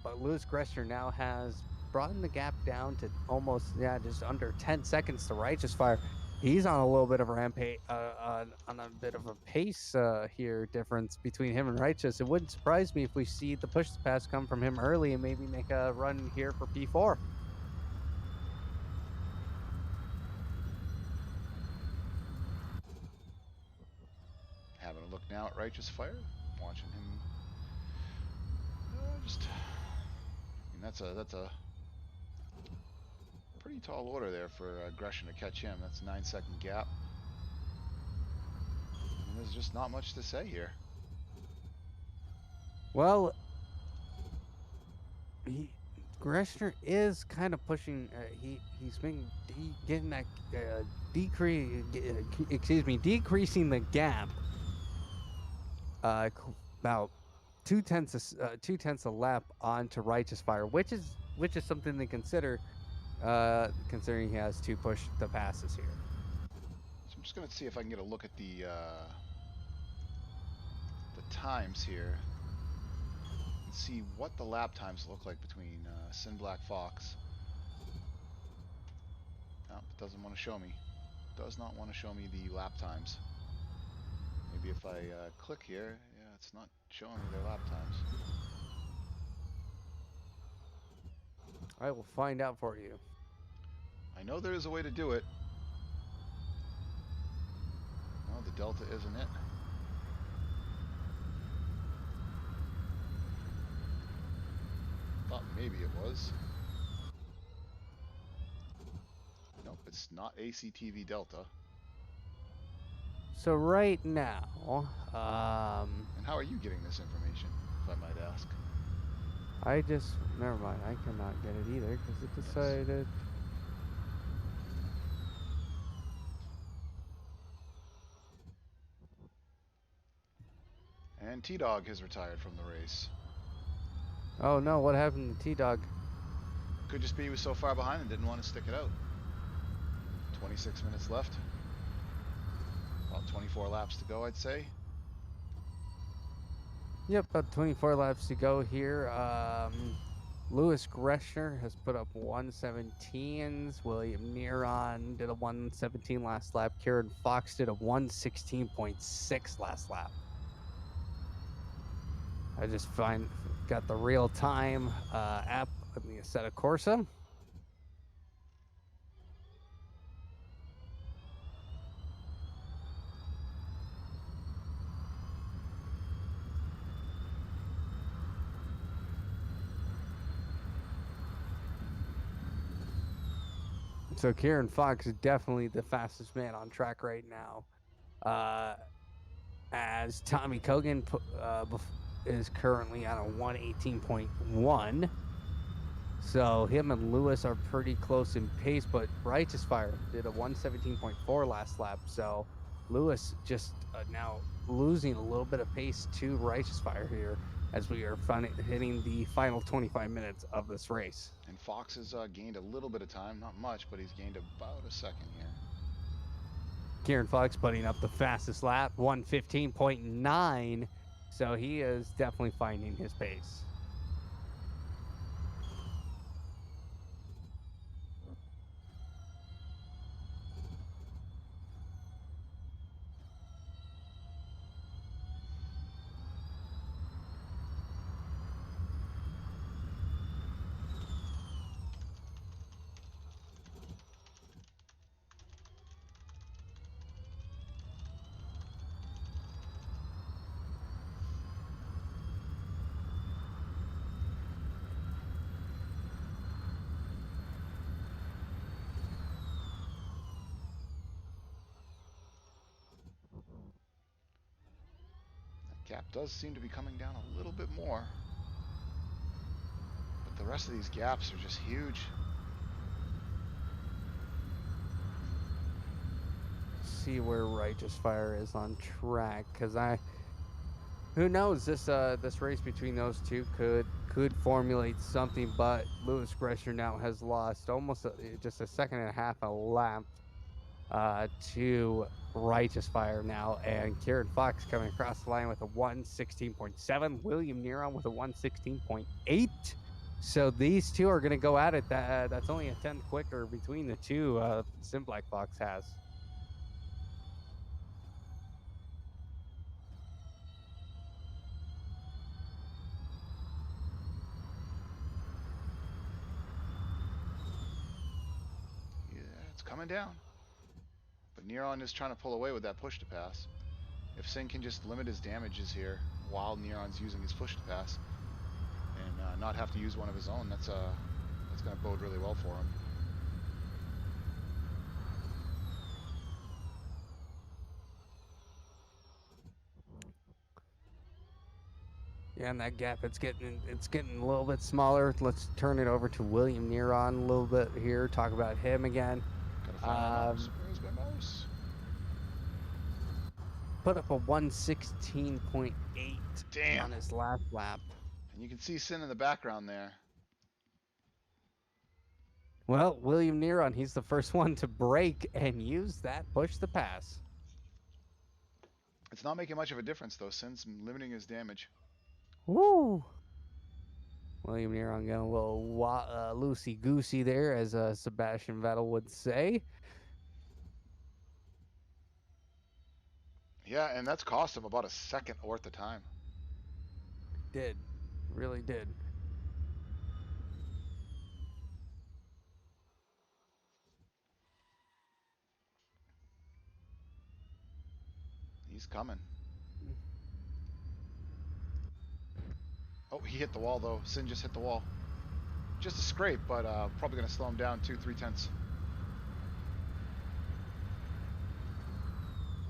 But Lewis Greshner now has brought the gap down to almost, just under 10 seconds to Righteous Fire. He's on a little bit of a rampage, on a bit of a pace here difference between him and Righteous. It wouldn't surprise me if we see the push to pass come from him early and maybe make a run here for P4. out Righteous Fire. Watching him just. I mean, that's a pretty tall order there for Aggression to catch him. That's a 9-second gap. And there's just not much to say here. Well, Greshner is kind of pushing. He's been getting that decreasing the gap. About 2/10 a lap onto Righteous Fire, which is something to consider. Considering he has to push the passes here. So I'm just gonna see if I can get a look at the times here and see what the lap times look like between Sin Black Fox. No, it doesn't want to show me. Does not want to show me the lap times. Maybe if I click here, yeah, it's not showing me their lap times. I will find out for you. I know there is a way to do it. No, the Delta isn't it. Thought maybe it was. Nope, it's not ACTV Delta. So right now, and how are you getting this information, if I might ask? Never mind, I cannot get it either because it decided. And T-Dog has retired from the race. Oh no, what happened to T-Dog? Could just be he was so far behind and didn't want to stick it out. 26 minutes left. About 24 laps to go, I'd say. Yep, about 24 laps to go here. Lewis Greshner has put up 117s. William Neron did a 117 last lap. Kieran Fox did a 116.6 last lap. I just got the real time app of the Assetto Corsa. So Kieran Fox is definitely the fastest man on track right now. As Tommy Kogan is currently on a 118.1. So him and Lewis are pretty close in pace, but Righteous Fire did a 117.4 last lap. So Lewis just now losing a little bit of pace to Righteous Fire here as we are hitting the final 25 minutes of this race. And Fox has gained a little bit of time, not much, but he's gained about a second here. Kieran Fox putting up the fastest lap, 115.9. So he is definitely finding his pace. Gap does seem to be coming down a little bit more. But the rest of these gaps are just huge. See where Righteous Fire is on track, because who knows, this race between those two could formulate something, but Lewis Greshner now has lost almost just a second and a half a lap to Righteous Fire now, and Kieran Fox coming across the line with a 116.7, William Neron with a 116.8. So these two are going to go at it. That's only a 10th quicker between the two. Sin Black Fox has. Yeah, it's coming down. But Neron is trying to pull away with that push to pass. If Sin can just limit his damages here while Neron's using his push to pass and not have to use one of his own, that's going to bode really well for him. Yeah, and that gap, it's getting a little bit smaller. Let's turn it over to William Neron a little bit here. Talk about him again. Where's my mouse? Put up a 116.8 on his last lap. And you can see Sin in the background there. Well, William Neron, he's the first one to break and use that push the pass. It's not making much of a difference, though. Sin's limiting his damage. Woo! William Neron getting a little loosey-goosey there, as Sebastian Vettel would say. Yeah, and that's cost him about a second worth of time. Did. Really did. He's coming. Oh, he hit the wall, though. Sin just hit the wall. Just a scrape, but probably going to slow him down 2-3 tenths.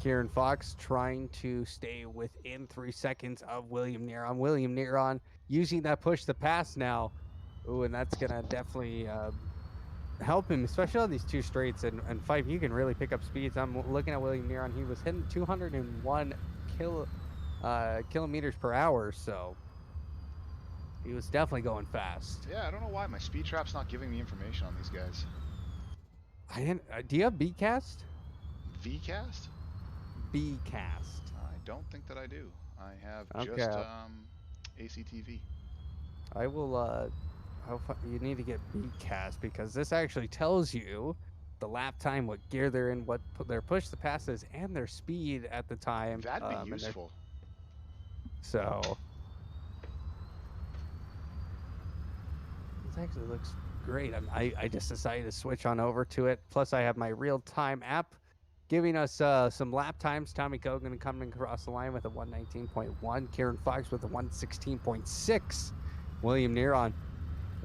Kieran Fox trying to stay within 3 seconds of William Neron. William Neron using that push to pass now. Ooh, and that's going to definitely help him, especially on these two straights. And Fife, you can really pick up speeds. I'm looking at William Neron. He was hitting 201 kilometers per hour, so he was definitely going fast. Yeah, I don't know why my speed trap's not giving me information on these guys. I didn't. Do you have Bcast? Vcast? Bcast. I don't think that I do. I have Okay. just ACTV. I will. You need to get Bcast, because this actually tells you the lap time, what gear they're in, what their push to pass is, and their speed at the time. That'd be useful. So this actually looks great. I just decided to switch on over to it. Plus, I have my real-time app giving us some lap times. Tommy Kogan coming across the line with a 119.1. Kieran Fox with a 116.6. William Neron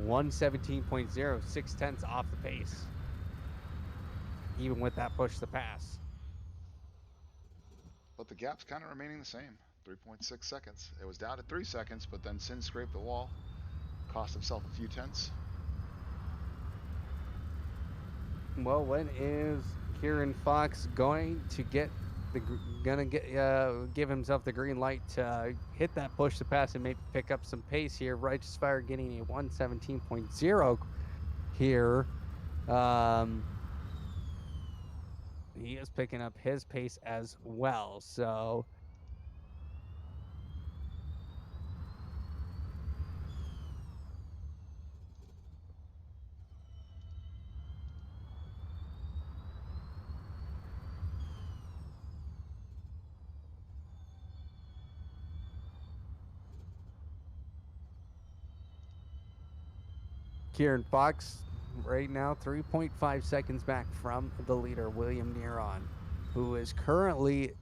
117.0, 6 tenths off the pace, even with that push to pass. But the gap's kind of remaining the same, 3.6 seconds. It was down to 3 seconds, but then Sin scraped the wall, cost himself a few tenths. Well, when is Kieran Fox going to give himself the green light to hit that push to pass and maybe pick up some pace here? Righteous Fire getting a 117.0 here. He is picking up his pace as well, so Kieran Fox right now 3.5 seconds back from the leader, William Neron, who is currently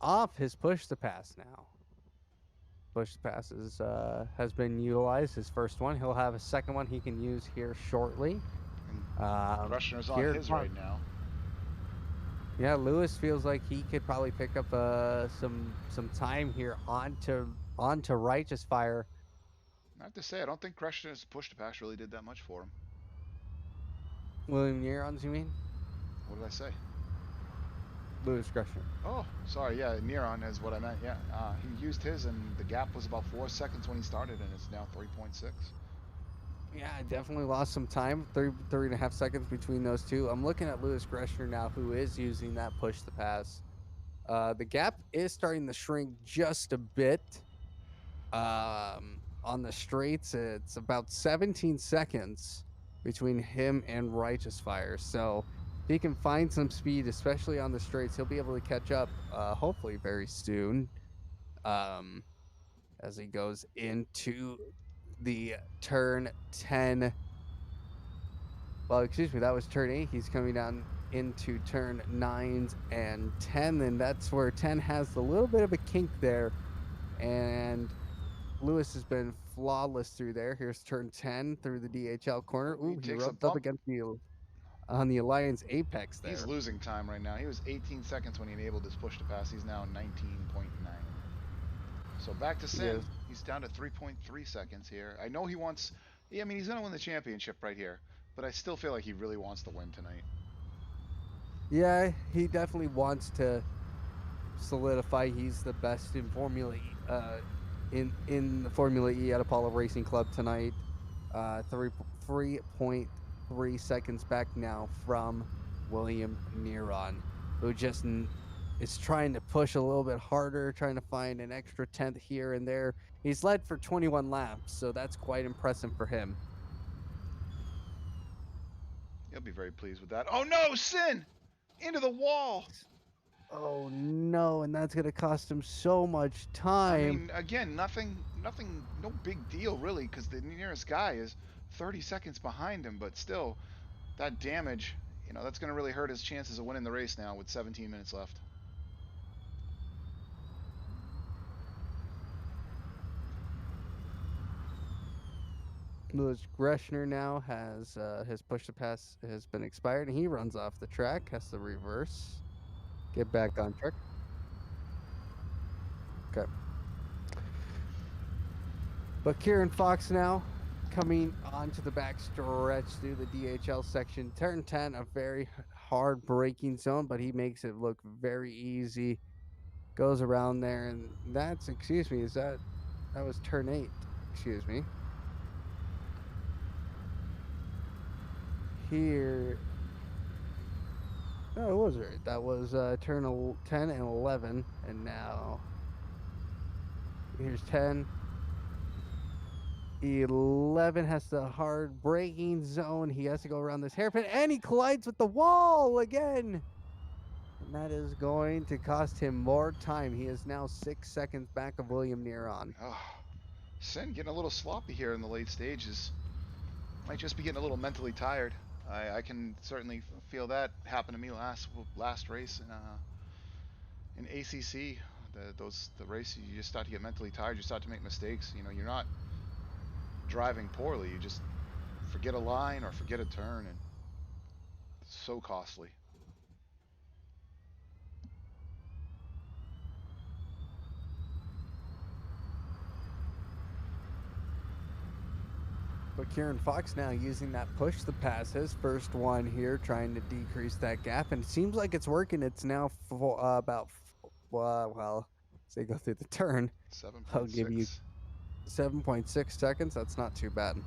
off his push to pass now. Push to pass has been utilized, his first one. He'll have a second one he can use here shortly. Rushner's on his right now. Yeah, Lewis feels like he could probably pick up some time here onto Righteous Fire. I have to say, I don't think Kreshner's push to pass really did that much for him. William Neron's, you mean? What did I say? Lewis Kreshner. Oh, sorry. Yeah, Neron is what I meant. Yeah, he used his, and the gap was about 4 seconds when he started, and it's now 3.6. Yeah, I definitely lost some time. 3.5 seconds between those two. I'm looking at Lewis Kreshner now, who is using that push to pass. The gap is starting to shrink just a bit. On the straights, it's about 17 seconds between him and Righteous Fire. So if he can find some speed, especially on the straights, he'll be able to catch up hopefully very soon as he goes into the turn 10. Well, excuse me, that was turn 8. He's coming down into turn 9s and 10, and that's where 10 has a little bit of a kink there, and Lewis has been flawless through there. Here's turn 10 through the DHL corner. Ooh, he rubbed up against on the Alliance Apex there. He's losing time right now. He was 18 seconds when he enabled his push to pass. He's now 19.9. So back to Sin. Yes. He's down to 3.3 seconds here. I know he wants... Yeah, I mean, he's going to win the championship right here. But I still feel like he really wants to win tonight. Yeah, he definitely wants to solidify he's the best in Formula E, in the Formula E at Apollo Racing Club tonight. 3.3 seconds back now from William Neron, who just is trying to push a little bit harder, trying to find an extra 10th here and there. He's led for 21 laps, so that's quite impressive for him. He'll be very pleased with that. Oh no, Sin! Into the wall! Oh no, and that's gonna cost him so much time. I mean, again, nothing, no big deal really, because the nearest guy is 30 seconds behind him, but still, that damage, you know, that's gonna really hurt his chances of winning the race now with 17 minutes left. Lewis Greshner now has his push to pass has been expired, and he runs off the track, has to reverse, get back on track. Okay. But Kieran Fox now coming onto the back stretch through the DHL section. Turn 10, a very hard braking zone, but he makes it look very easy. Goes around there, and that's, excuse me, that was turn 8, excuse me. Here, no, it was right. That was turn 10 and 11, and now here's 10. 11 has the hard braking zone. He has to go around this hairpin, and he collides with the wall again. And that is going to cost him more time. He is now 6 seconds back of William Neron. Oh, Sin getting a little sloppy here in the late stages. Might just be getting a little mentally tired. I can certainly feel that happen to me last race in ACC. The race, you just start to get mentally tired. You start to make mistakes. You know, you're not driving poorly. You just forget a line or forget a turn, and it's so costly. But Kieran Fox now using that push to pass, his first one here, trying to decrease that gap, and it seems like it's working. It's now about, well, say go through the turn. 7.6. I'll give you 7.6 seconds. That's not too bad.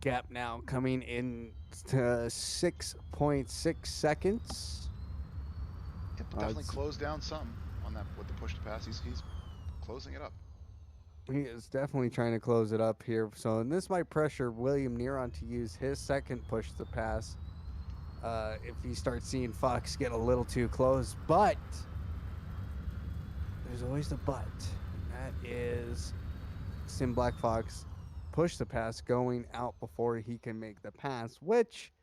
Gap now coming in to 6.6 seconds. Yep, definitely close down some on that with the push to pass. He's closing it up. He is definitely trying to close it up here. So, and this might pressure William Neron to use his second push to pass if he starts seeing Fox get a little too close. But there's always the but. And that is Sim Black Fox push the pass going out before he can make the pass, which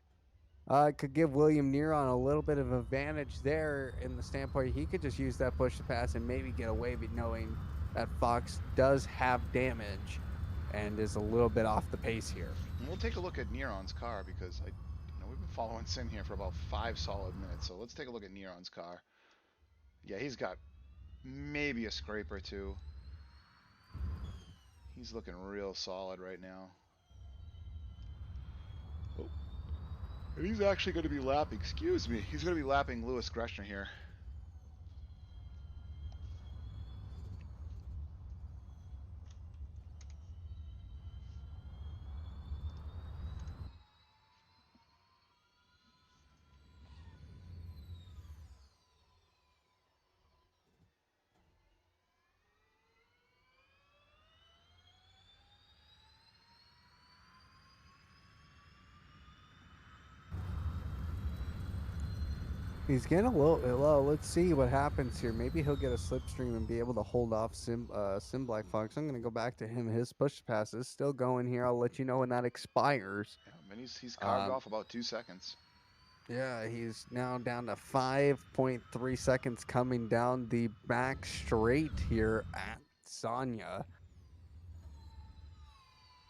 could give William Neron a little bit of advantage there in the standpoint he could just use that push to pass and maybe get away with knowing that Fox does have damage and is a little bit off the pace here. And we'll take a look at Neron's car because we've been following Sin here for about 5 solid minutes. So let's take a look at Neron's car. Yeah, he's got maybe a scrape or two. He's looking real solid right now. Oh. And he's actually going to be lapping, excuse me, he's going to be lapping Lewis Greshner here. He's getting a little bit low. Let's see what happens here. Maybe he'll get a slipstream and be able to hold off Sim Black Fox. I'm going to go back to him. His push pass is still going here. I'll let you know when that expires. Yeah, I mean, he's carved off about 2 seconds. Yeah, he's now down to 5.3 seconds coming down the back straight here at Sanya.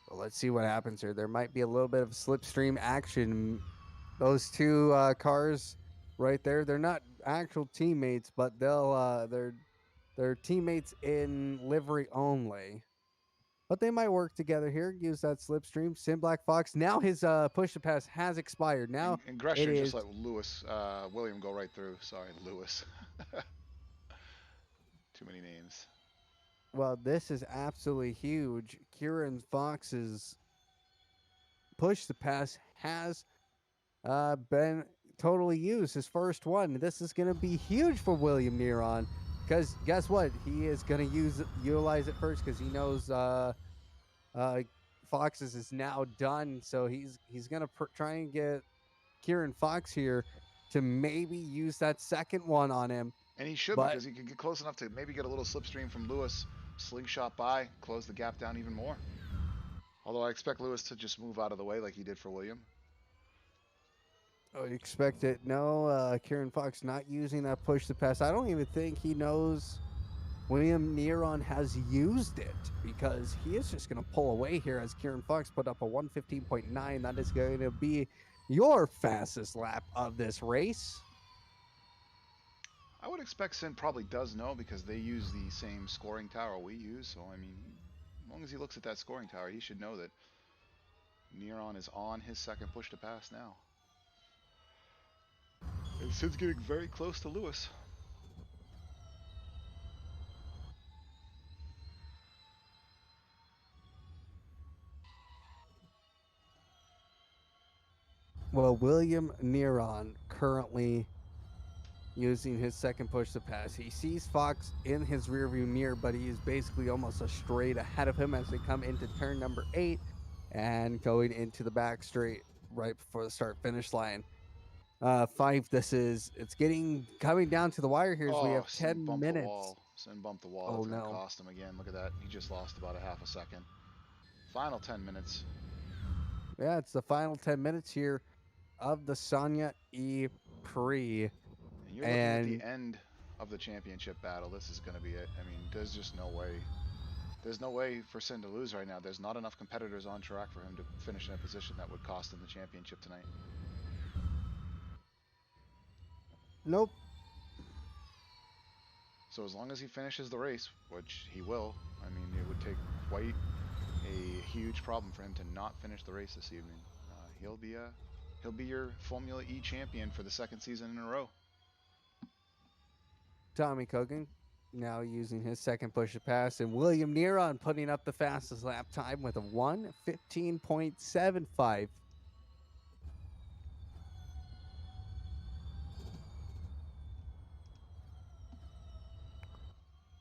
But let's see what happens here. There might be a little bit of slipstream action. Those two cars right there, they're not actual teammates, but they're teammates in livery only. But they might work together here. Use that slipstream. Sim Black Fox. Now his push to pass has expired. Now and Gresham just let William go right through. Sorry, Lewis. Too many names. Well, this is absolutely huge. Kieran Fox's push to pass has been totally used. His first one. This is going to be huge for William Neron, because guess what? He is going to utilize it first because he knows Fox's is now done. So he's going to try and get Kieran Fox here to maybe use that second one on him. And he should, because he can get close enough to maybe get a little slipstream from Lewis, slingshot by, close the gap down even more. Although I expect Lewis to just move out of the way like he did for William. Oh, you expect it? No, Kieran Fox not using that push to pass. I don't even think he knows William Neron has used it, because he is just going to pull away here as Kieran Fox put up a 1:15.9. That is going to be your fastest lap of this race. I would expect Sin probably does know, because they use the same scoring tower we use. So, I mean, as long as he looks at that scoring tower, he should know that Neron is on his second push to pass now. And Sin's getting very close to Lewis. Well, William Neron currently using his second push to pass. He sees Fox in his rearview mirror, but he is basically almost a straight ahead of him as they come into turn number 8 and going into the back straight right before the start finish line. 5, it's coming down to the wire here as we have 10 minutes. Sin bumped the wall. Oh, That's going to no. cost him again. Look at that. He just lost about a half a second. Final 10 minutes. Yeah, it's the final 10 minutes here of the Sanya e-prix. And you're looking at the end of the championship battle. This is going to be it. I mean, there's just no way. There's no way for Sin to lose right now. There's not enough competitors on track for him to finish in a position that would cost him the championship tonight. Nope. So as long as he finishes the race, which he will, I mean, it would take quite a huge problem for him to not finish the race this evening. He'll be your Formula E champion for the second season in a row. Tommy Kogan now using his second push to pass, and William Neron putting up the fastest lap time with a 1:15.75.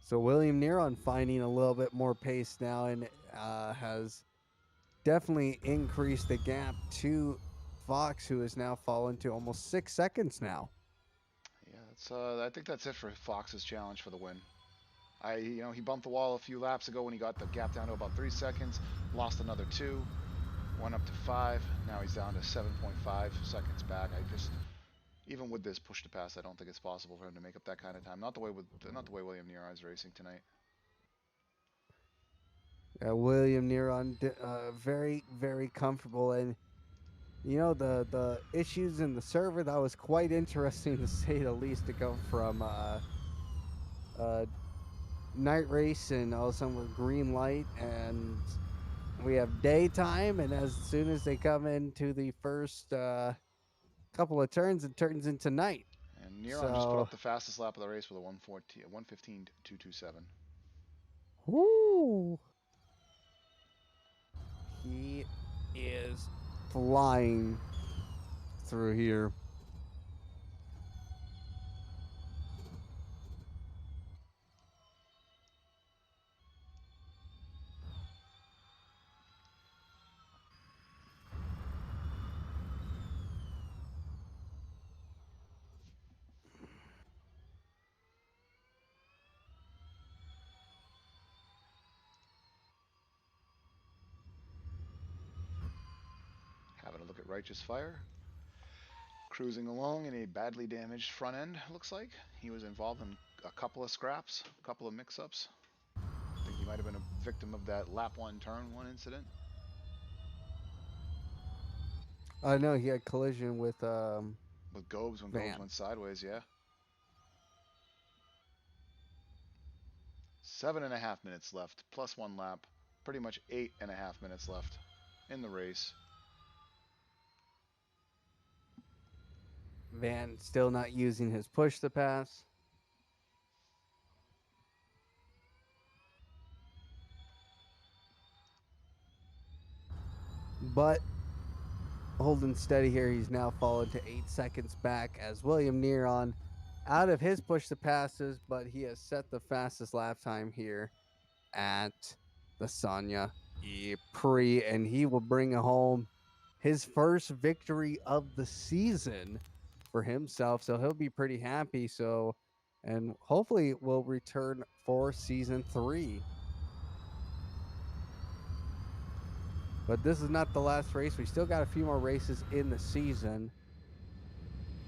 So William Neron finding a little bit more pace now, and has definitely increased the gap to Fox, who has now fallen to almost 6 seconds now. Yeah, I think that's it for Fox's challenge for the win. He bumped the wall a few laps ago when he got the gap down to about 3 seconds, lost another 2, went up to 5. Now he's down to 7.5 seconds back. Even with this push to pass, I don't think it's possible for him to make up that kind of time. Not the way William Neron's racing tonight. William Neron, very, very comfortable. And, the issues in the server, that was quite interesting to say the least, to go from night race and all of a sudden we're green light and we have daytime. And as soon as they come into the first couple of turns, it turns into night. And Neron just put up the fastest lap of the race with a 1:15.227. Woo! He is flying through here. Righteous Fire. Cruising along in a badly damaged front end, looks like. He was involved in a couple of scraps, a couple of mix-ups. I think he might have been a victim of that lap one, turn one incident. No, he had collision with Gobes when Gobes went sideways, yeah. 7.5 minutes left, plus 1 lap. Pretty much 8.5 minutes left in the race. Van still not using his push to pass. But holding steady here, he's now fallen to 8 seconds back as William Neron out of his push to passes, but he has set the fastest lap time here at the Sanya e-prix, and he will bring home his first victory of the season for himself. So he'll be pretty happy. So, and hopefully will return for season 3. But this is not the last race. We still got a few more races in the season.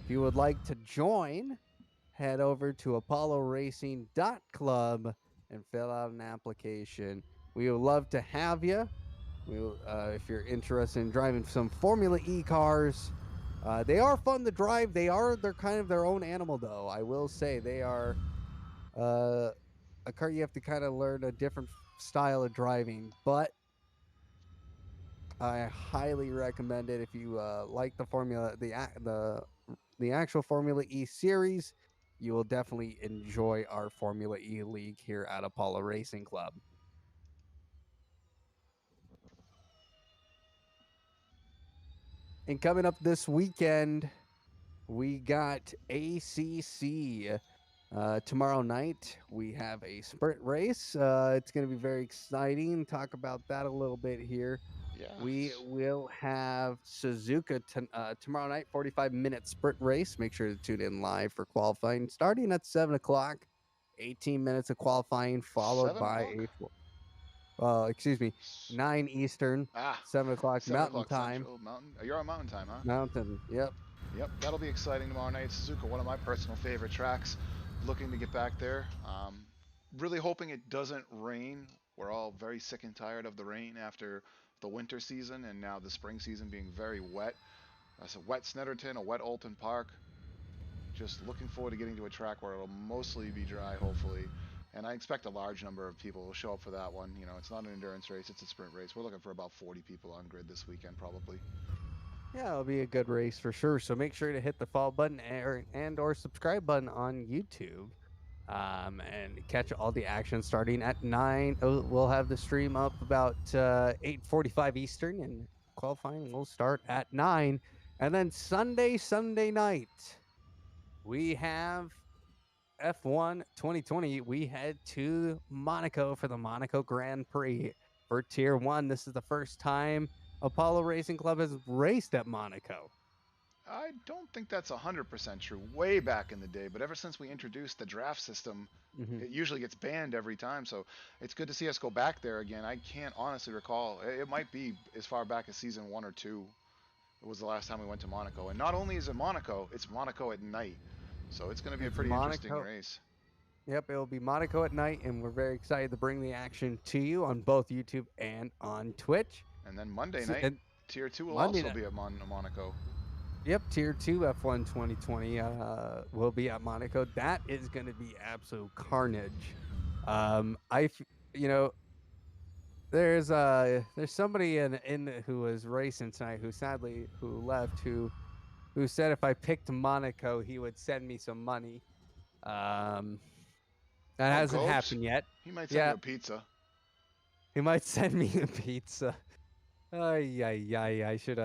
If you would like to join, head over to apolloracing.club and fill out an application. We would love to have you. If you're interested in driving some Formula E cars, they are fun to drive. They're kind of their own animal, though. I will say they are a car you have to kind of learn a different style of driving, but I highly recommend it if you like the actual Formula E series. You will definitely enjoy our Formula E league here at Apollo Racing Club. And coming up this weekend, we got ACC. Tomorrow night, we have a sprint race. It's going to be very exciting. Talk about that a little bit here. Yeah. We will have Suzuka tomorrow night, 45-minute sprint race. Make sure to tune in live for qualifying, starting at 7 o'clock. 18 minutes of qualifying, followed by 9 Eastern, 7 o'clock Mountain Time. Central, Mountain. You're on Mountain Time, huh? Mountain, yep. Yep, that'll be exciting tomorrow night. Suzuka, one of my personal favorite tracks. Looking to get back there. Really hoping it doesn't rain. We're all very sick and tired of the rain after the winter season and now the spring season being very wet. That's a wet Snetterton, a wet Alton Park. Just looking forward to getting to a track where it'll mostly be dry, hopefully. And I expect a large number of people will show up for that one. You know, it's not an endurance race, it's a sprint race. We're looking for about 40 people on grid this weekend, probably. Yeah, it'll be a good race for sure. So make sure to hit the follow button or subscribe button on YouTube. And catch all the action starting at 9. We'll have the stream up about 8:45 Eastern, and qualifying will start at 9. And then Sunday night, we have F1 2020. We head to Monaco for the Monaco Grand Prix for Tier 1. This is the first time Apollo Racing Club has raced at Monaco. I don't think that's 100% true. Way back in the day, but ever since we introduced the draft system, it usually gets banned every time. So it's good to see us go back there again. I can't honestly recall. It might be as far back as season 1 or 2. It was the last time we went to Monaco. And not only is it Monaco, it's Monaco at night. So it's going to be a pretty interesting race. Yep, it'll be Monaco at night, and we're very excited to bring the action to you on both YouTube and on Twitch. And then Monday night, Tier 2 will also be at Monaco. Yep, Tier 2 F1 2020 will be at Monaco. That is going to be absolute carnage. There's somebody in who was racing tonight who left who said if I picked Monaco, he would send me some money. That hasn't happened yet. He might send you a pizza. He might send me a pizza. I should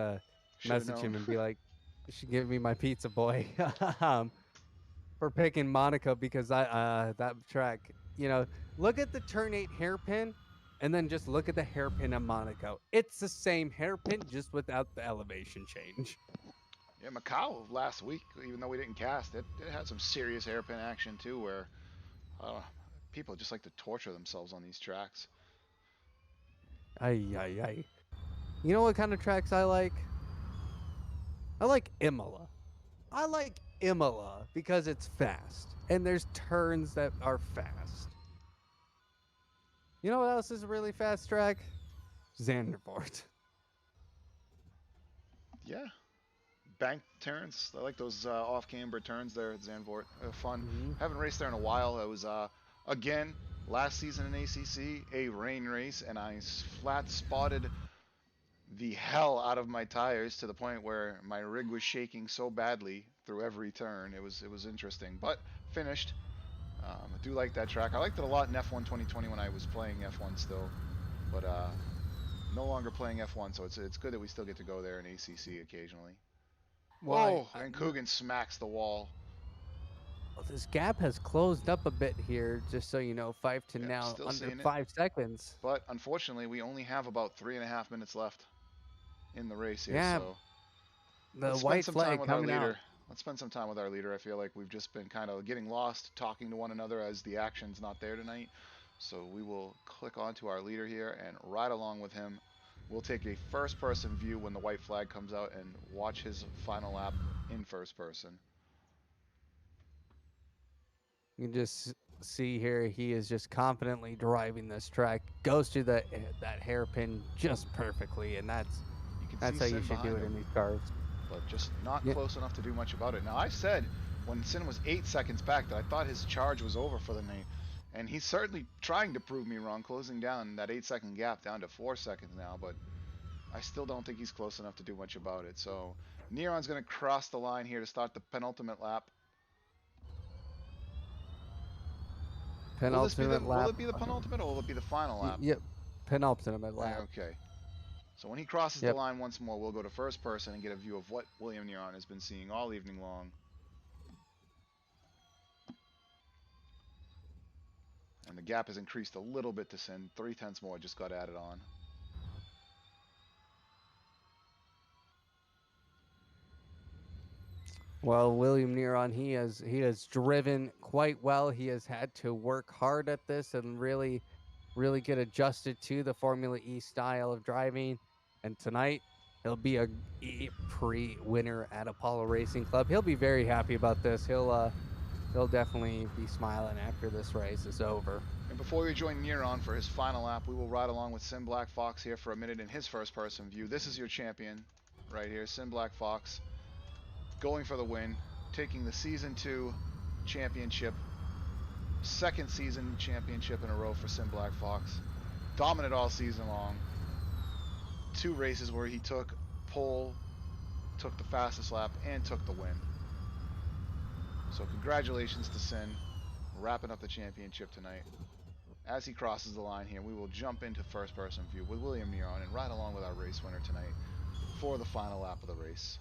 message him and be like, you should give me my pizza, boy. For picking Monaco, because that track, look at the turn 8 hairpin and then just look at the hairpin at Monaco. It's the same hairpin, just without the elevation change. Yeah, Macau last week, even though we didn't cast it, it had some serious hairpin action too, where people just like to torture themselves on these tracks. You know what kind of tracks I like? I like Imola. I like Imola because it's fast and there's turns that are fast. You know what else is a really fast track? Zandvoort. Yeah. Bank turns. I like those off-camber turns there at Zandvoort. Fun. Mm-hmm. Haven't raced there in a while. It was, again, last season in ACC, a rain race, and I flat spotted the hell out of my tires to the point where my rig was shaking so badly through every turn. It was interesting, but finished. I do like that track. I liked it a lot in F1 2020 when I was playing F1 still, but no longer playing F1, so it's good that we still get to go there in ACC occasionally. Well, Whoa! And Coogan smacks the wall. This gap has closed up a bit here, just so you know. 5 to Yep, now, still under seeing it. 5 seconds. But unfortunately, we only have about 3.5 minutes left in the race here, Yeah, so the let's spend white some time flag with our coming leader. out. Let's spend some time with our leader. I feel like we've just been kind of getting lost, talking to one another as the action's not there tonight. So we will click onto our leader here and ride along with him. We'll take a first-person view when the white flag comes out and watch his final lap in first person. You can just see here, he is just confidently driving this track. Goes through that hairpin just perfectly, and that's how you should do it in these cars. But just not close enough to do much about it. Now, I said when Sin was 8 seconds back that I thought his charge was over for the night. And he's certainly trying to prove me wrong, closing down that 8-second gap down to 4 seconds now. But I still don't think he's close enough to do much about it. So Neron's going to cross the line here to start the penultimate lap. Penultimate lap. Will it be the penultimate or will it be the final lap? Yep, penultimate lap. Okay. So when he crosses the line once more, we'll go to first person and get a view of what William Neron has been seeing all evening long. And the gap has increased a little bit to Sin. 0.3 more just got added on. Well, William Neron, he has driven quite well. He has had to work hard at this and really get adjusted to the Formula E style of driving. And tonight, he'll be a e-prix winner at Apollo Racing Club. He'll be very happy about this. He'll definitely be smiling after this race is over. And before we join Neron for his final lap, we will ride along with Sin Black Fox here for a minute in his first-person view. This is your champion right here, Sin Black Fox, going for the win, taking the Season 2 championship, second season championship in a row for Sin Black Fox. Dominant all season long. 2 races where he took pole, took the fastest lap, and took the win. So congratulations to Sin, wrapping up the championship tonight. As he crosses the line here, we will jump into first-person view with William Neron and ride along with our race winner tonight for the final lap of the race.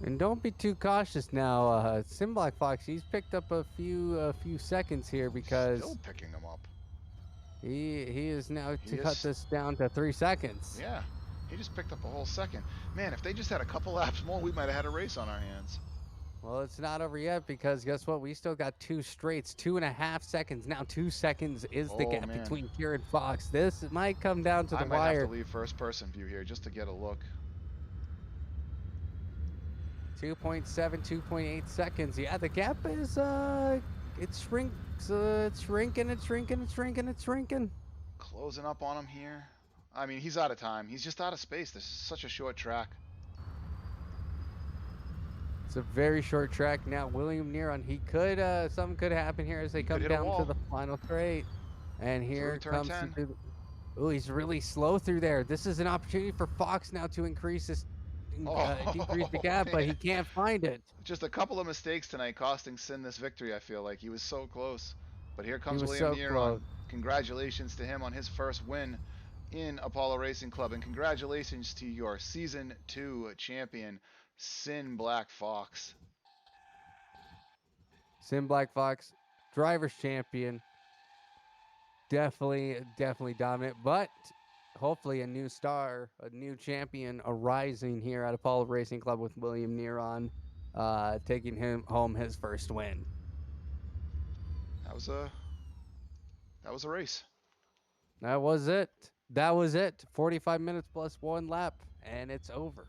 And don't be too cautious now. Sin Black Fox, he's picked up a few seconds here because still picking them up. He is now to cut this down to 3 seconds. Yeah, he just picked up a whole second. Man, if they just had a couple laps more, we might have had a race on our hands. Well, it's not over yet because guess what? We still got 2 straights, 2.5 seconds. Now 2 seconds is the gap between Kieran Fox. This might come down to the wire. I might have to leave first-person view here just to get a look. 2.7, 2.8 seconds. Yeah, the gap is it shrinks. It's shrinking. Closing up on him here. I mean, he's out of time. He's just out of space. This is such a short track. It's a very short track now. William Neron, he could something could happen here as they come down to the final straight. And here comes oh, he's really slow through there. This is an opportunity for Fox now to increase this decrease the gap, but he can't find it. Just a couple of mistakes tonight costing Sin this victory, I feel like. He was so close. But here comes William Neron. Congratulations to him on his first win in Apollo Racing Club. And congratulations to your Season 2 champion, Sin Black Fox. Sin Black Fox, driver's champion. Definitely dominant, but hopefully a new star, a new champion arising here at Apollo Racing Club with William Neron, taking him home his first win. That was a race. That was it. 45 minutes plus 1 lap. and it's over.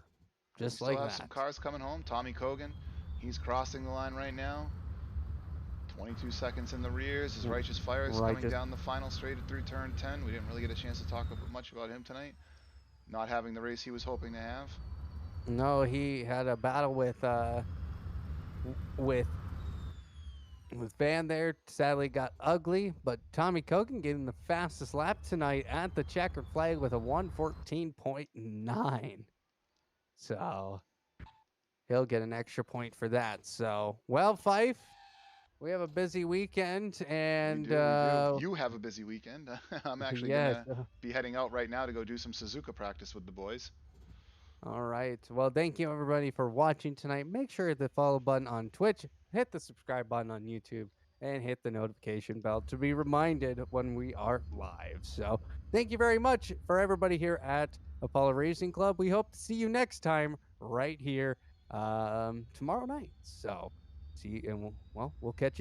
We Just still like have that. some cars coming home. Tommy Kogan, he's crossing the line right now. 22 seconds in the rears. His Righteous Fire is coming down the final straight through turn 10. We didn't really get a chance to talk much about him tonight. Not having the race he was hoping to have. No, he had a battle with Van there. Sadly got ugly, but Tommy Kogan getting the fastest lap tonight at the checkered flag with a 1:14.9. So he'll get an extra point for that. So, well, Fife, we have a busy weekend, and we do. You have a busy weekend. I'm actually yes. gonna be heading out right now to go do some Suzuka practice with the boys. All right. Well, thank you everybody for watching tonight. Make sure to hit the follow button on Twitch, hit the subscribe button on YouTube, and hit the notification bell to be reminded when we are live. So, thank you very much for everybody here at Apollo Racing Club. We hope to see you next time right here tomorrow night. So, see you, and we'll catch you next.